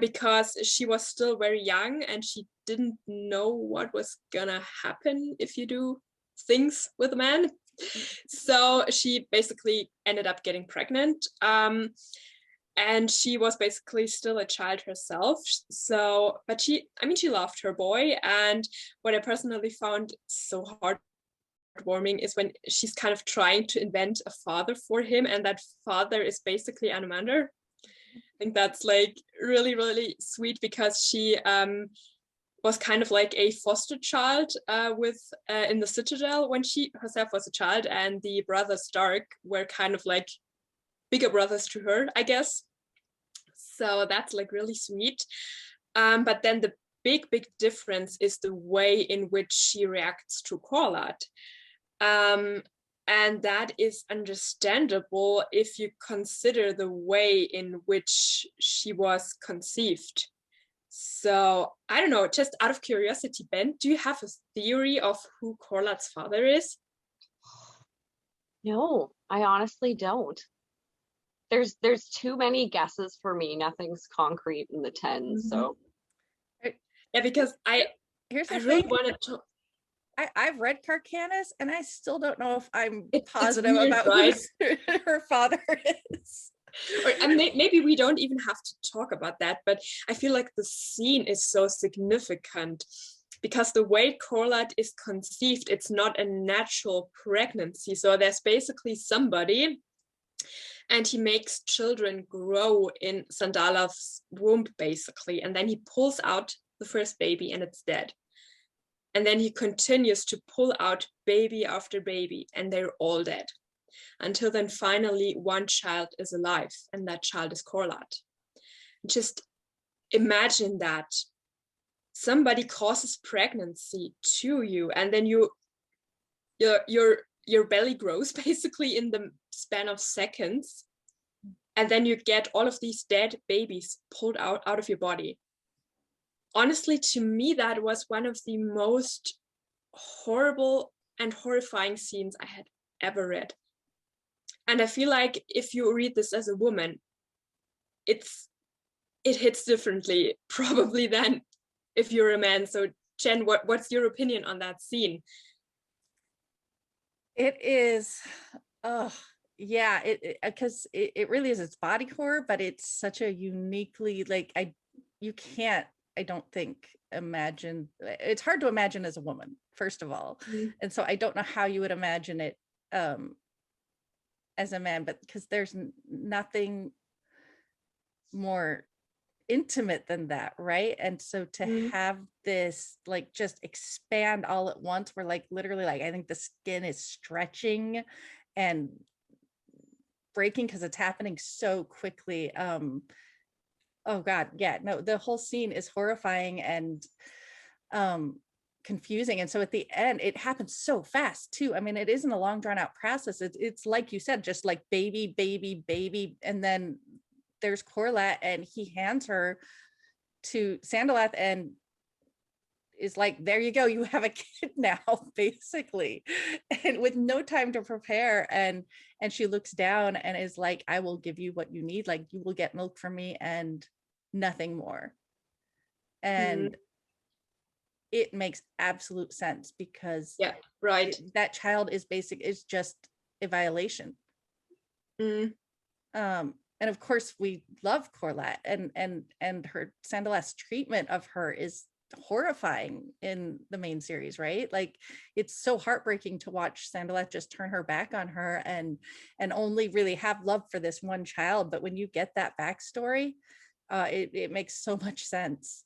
because she was still very young and she didn't know what was going to happen if you do things with a man. So she basically ended up getting pregnant. And she was basically still a child herself. So, but she loved her boy. And what I personally found so heartwarming is when she's kind of trying to invent a father for him. And that father is basically Anomander. I think that's like really, really sweet because she was kind of like a foster child in the Citadel when she herself was a child. And the brothers Stark were kind of like bigger brothers to her, I guess. So that's like really sweet. But then the big difference is the way in which she reacts to Korlat. And that is understandable if you consider the way in which she was conceived. So I don't know, just out of curiosity, Ben, do you have a theory of who Korlat's father is? No, I honestly don't. There's too many guesses for me. Nothing's concrete in the 10s. So yeah, because here's the really thing. wanted to. I've read Kharkanas and I still don't know if I'm It's positive weird, about right? who her father is. Or maybe we don't even have to talk about that, but I feel like the scene is so significant because the way Korlat is conceived, it's not a natural pregnancy. So there's basically somebody, and he makes children grow in Sandala's womb, basically. And then he pulls out the first baby and it's dead. And then he continues to pull out baby after baby, and they're all dead. Until then, finally, one child is alive, and that child is Korlat. Just imagine that somebody causes pregnancy to you, and then your belly grows basically in the span of seconds, and then you get all of these dead babies pulled out of your body. Honestly, to me, that was one of the most horrible and horrifying scenes I had ever read. And I feel like if you read this as a woman, it hits differently probably than if you're a man. So Jen, what's your opinion on that scene? It is, yeah, because it really is, it's body horror, but it's such a uniquely, like, you can't, I don't think, imagine, it's hard to imagine as a woman, first of all. Mm-hmm. And so I don't know how you would imagine it as a man, but because there's nothing more intimate than that, right? And so to have this like just expand all at once, where like literally, like, I think the skin is stretching and breaking because it's happening so quickly. Oh God, yeah, no, the whole scene is horrifying and confusing. And so at the end, it happens so fast too. I mean, it isn't a long drawn out process. It's like you said, just like baby, and then there's Korlat, and he hands her to Sandalath, and is like, there you go, you have a kid now, basically, and with no time to prepare. And she looks down and is like, I will give you what you need, like you will get milk from me and nothing more. And it makes absolute sense, because that child is just a violation. And of course we love Corlett, and her Sandalat's treatment of her is horrifying in the main series, right? Like, it's so heartbreaking to watch Sandalat just turn her back on her and only really have love for this one child. But when you get that backstory, it makes so much sense.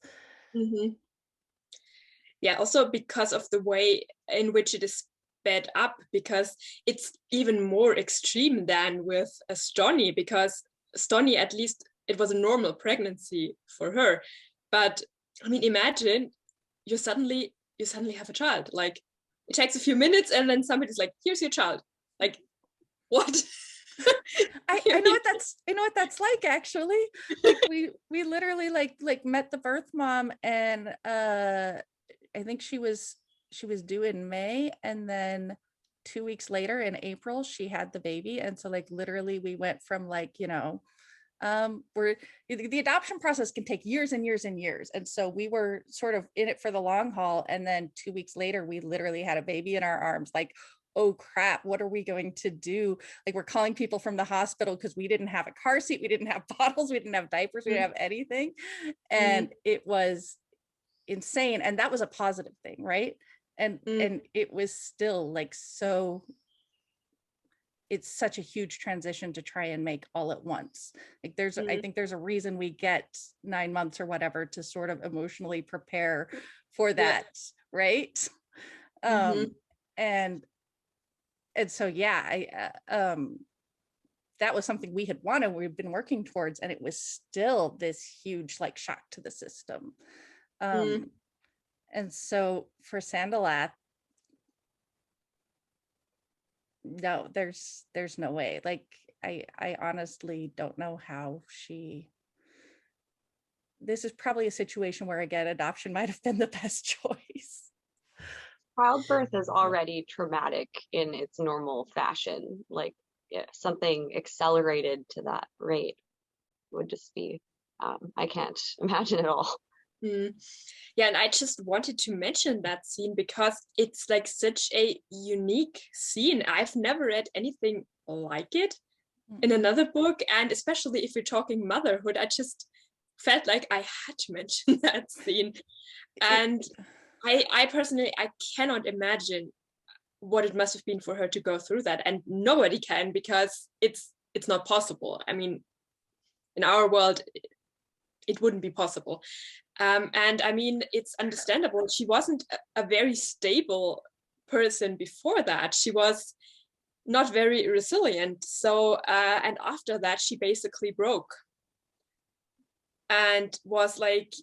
Yeah, also because of the way in which it is sped up, because it's even more extreme than with Stani, because Stani, at least it was a normal pregnancy for her. But I mean, imagine you suddenly have a child. Like, it takes a few minutes and then somebody's like, here's your child. Like, what? I know what that's like, actually. Like, we literally like met the birth mom, and I think she was due in May, and then 2 weeks later in April she had the baby. And so like literally we went from like, where the adoption process can take years and years and years, and so we were sort of in it for the long haul. And then 2 weeks later we literally had a baby in our arms. Like, oh crap, what are we going to do? Like, we're calling people from the hospital because we didn't have a car seat, we didn't have bottles, we didn't have diapers, we didn't have anything. And it was insane. And that was a positive thing, right? And it was still like, so it's such a huge transition to try and make all at once. Like, I think there's a reason we get 9 months or whatever to sort of emotionally prepare for that, right? And so yeah, that was something we had wanted, we've been working towards, and it was still this huge like shock to the system. And so for Sandalat, no, there's no way. Like, I honestly don't know how this is probably a situation where, again, adoption might have been the best choice. Childbirth is already traumatic in its normal fashion. Like, something accelerated to that rate would just be, I can't imagine it all. Yeah, and I just wanted to mention that scene because it's like such a unique scene. I've never read anything like it in another book, and especially if you're talking motherhood, I just felt like I had to mention that scene. And I personally, I cannot imagine what it must have been for her to go through that, and nobody can, because it's not possible. I mean, in our world, it wouldn't be possible. And I mean, it's understandable. She wasn't a very stable person before that. She was not very resilient. So, and after that, she basically broke and was like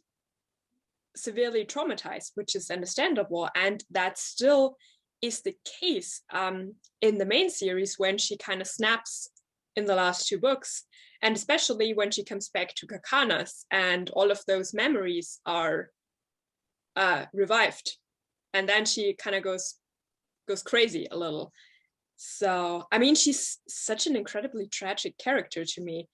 severely traumatized, which is understandable. And that still is the case in the main series, when she kind of snaps in the last 2 books. And especially when she comes back to Kharkanas and all of those memories are revived. And then she kind of goes crazy a little. So, I mean, she's such an incredibly tragic character to me.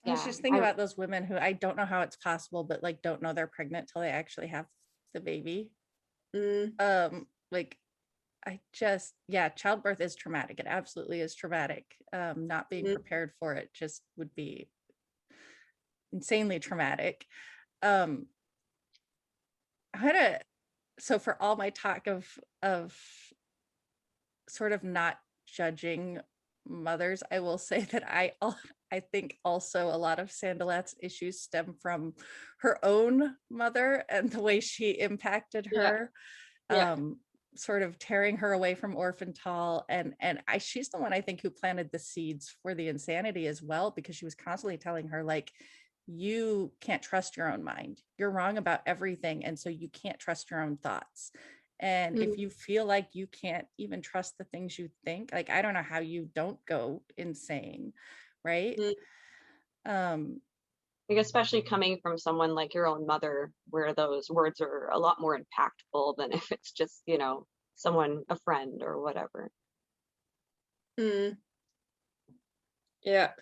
I was just thinking about those women who, I don't know how it's possible, but like don't know they're pregnant till they actually have the baby. Like, childbirth is traumatic. It absolutely is traumatic. Not being prepared for it just would be insanely traumatic. So for all my talk of sort of not judging mothers, I will say that I think also a lot of Sandalat's issues stem from her own mother and the way she impacted her. Sort of tearing her away from Orphantal, and she's the one, I think, who planted the seeds for the insanity as well, because she was constantly telling her, like, you can't trust your own mind, you're wrong about everything, and so you can't trust your own thoughts. And if you feel like you can't even trust the things you think, like, I don't know how you don't go insane, right? Like, especially coming from someone like your own mother, where those words are a lot more impactful than if it's just, you know, someone, a friend or whatever. Mm. Yeah.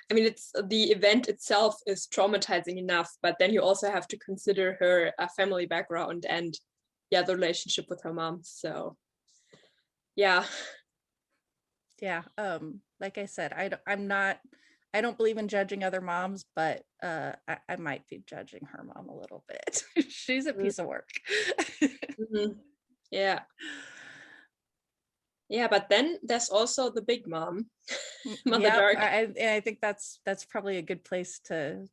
I mean, it's the event itself is traumatizing enough, but then you also have to consider her family background and the relationship with her mom. So yeah. Yeah. Like I said, I don't believe in judging other moms, but I might be judging her mom a little bit. She's a piece of work. Mm-hmm. Yeah. Yeah, but then there's also the big mom, Mother Yep, Dark. I think that's probably a good place to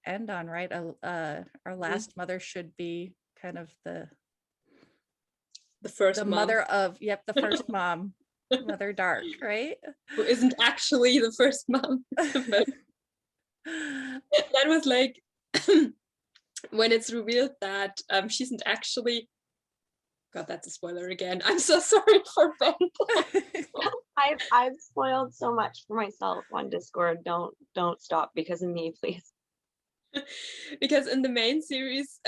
end on, right? Our last mother should be kind of the first mom. mother of, yep, the first mom, Mother Dark, right? Who isn't actually the first mom. But that was like when it's revealed that she isn't actually, God, that's a spoiler again. I'm so sorry for Ben. I've spoiled so much for myself on Discord. Don't stop because of me, please. Because in the main series,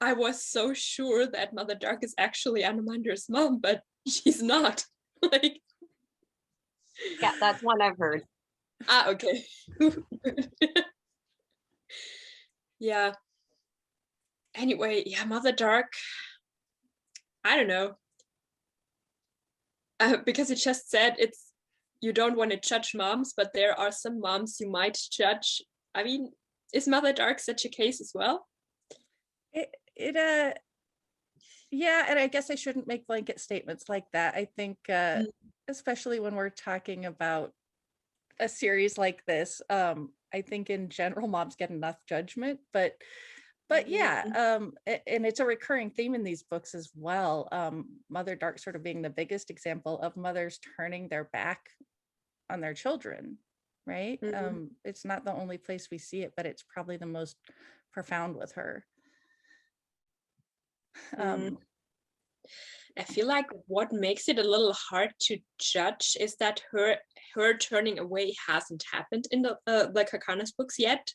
I was so sure that Mother Dark is actually Anomander's mom, but she's not. Like, yeah, that's one I've heard. Okay. Yeah. Anyway, yeah, Mother Dark, I don't know. Because it just said you don't want to judge moms, but there are some moms you might judge. I mean, is Mother Dark such a case as well? Yeah, and I guess I shouldn't make blanket statements like that. I think especially when we're talking about a series like this, I think in general moms get enough judgment, but yeah, and it's a recurring theme in these books as well. Mother Dark sort of being the biggest example of mothers turning their back on their children, right? It's not the only place we see it, but it's probably the most profound with her. I feel like what makes it a little hard to judge is that her turning away hasn't happened in the Kharkanas books yet,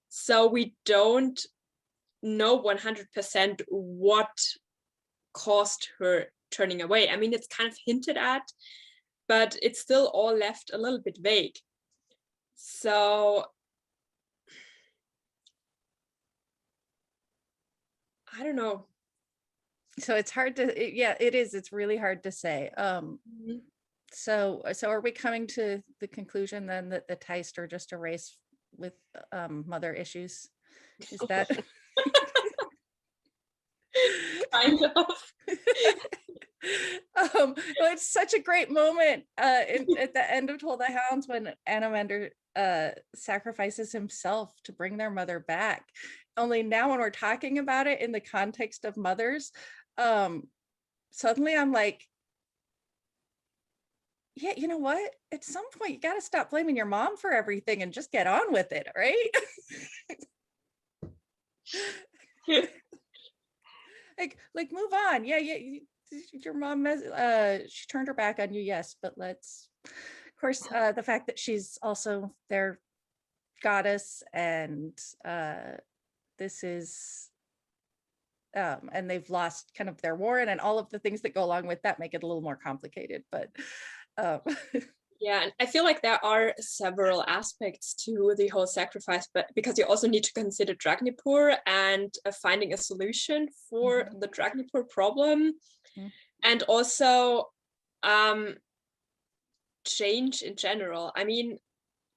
so we don't know 100% what caused her turning away. I mean, it's kind of hinted at, but it's still all left a little bit vague. So I don't know. So it's hard to, yeah, it is. It's really hard to say. So are we coming to the conclusion then that the Teist are just a race with mother issues? Is that? Kind of. Well, it's such a great moment at the end of Toll the Hounds when Anomander sacrifices himself to bring their mother back. Only now when we're talking about it in the context of mothers, suddenly I'm like, yeah, you know what? At some point, you got to stop blaming your mom for everything and just get on with it, right? like move on. Yeah, your mom she turned her back on you, yes, but let's, of course, the fact that she's also their goddess, and this is and they've lost kind of their warren, and all of the things that go along with that make it a little more complicated, but yeah, and I feel like there are several aspects to the whole sacrifice, but because you also need to consider Dragnipur and finding a solution for the Dragnipur problem, and also change in general. I mean,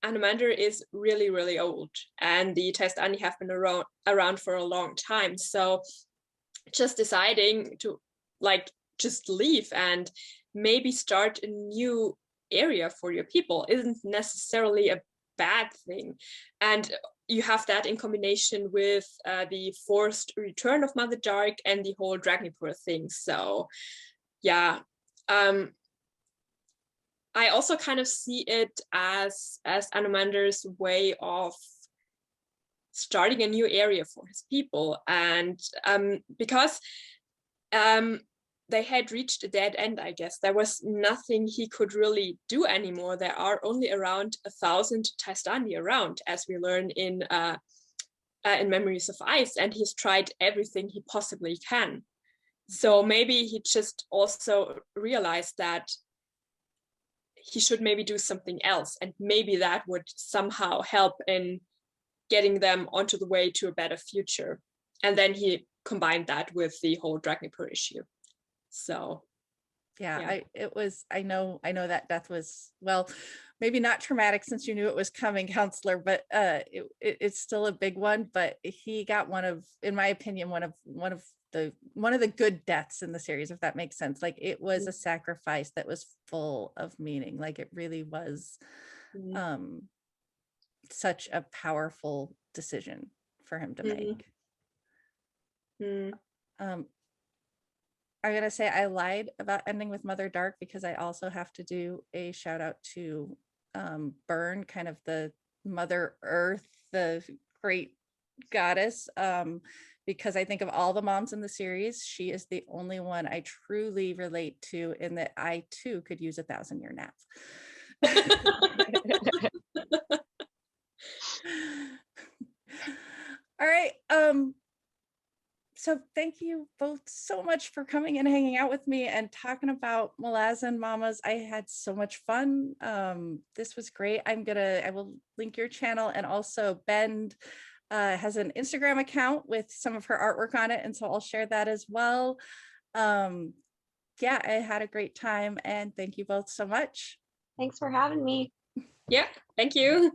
Anomander is really, really old, and the Stani have been around for a long time. So just deciding to just leave and maybe start a new area for your people isn't necessarily a bad thing. And you have that in combination with the forced return of Mother Dark and the whole Dragnipur thing. So yeah, I also kind of see it as Anomander's way of starting a new area for his people. And because there they had reached a dead end, I guess. There was nothing he could really do anymore. There are only around 1,000 Stani around, as we learn in Memories of Ice, and he's tried everything he possibly can. So maybe he just also realized that he should maybe do something else, and maybe that would somehow help in getting them onto the way to a better future. And then he combined that with the whole Dragnipur issue. So yeah. I know that death was, well, maybe not traumatic since you knew it was coming, Counselor, but it's still a big one. But he got in my opinion, one of the good deaths in the series, if that makes sense. Like, it was a sacrifice that was full of meaning. Like, it really was such a powerful decision for him to make. I'm gonna say I lied about ending with Mother Dark, because I also have to do a shout out to Burn, kind of the Mother Earth, the great goddess, because I think of all the moms in the series, she is the only one I truly relate to, in that I too could use a 1,000-year nap. All right. So thank you both so much for coming and hanging out with me and talking about Malazan Mamas. I had so much fun. This was great. I will link your channel, and also Bend has an Instagram account with some of her artwork on it, and so I'll share that as well. Yeah, I had a great time, and thank you both so much. Thanks for having me. yeah, thank you.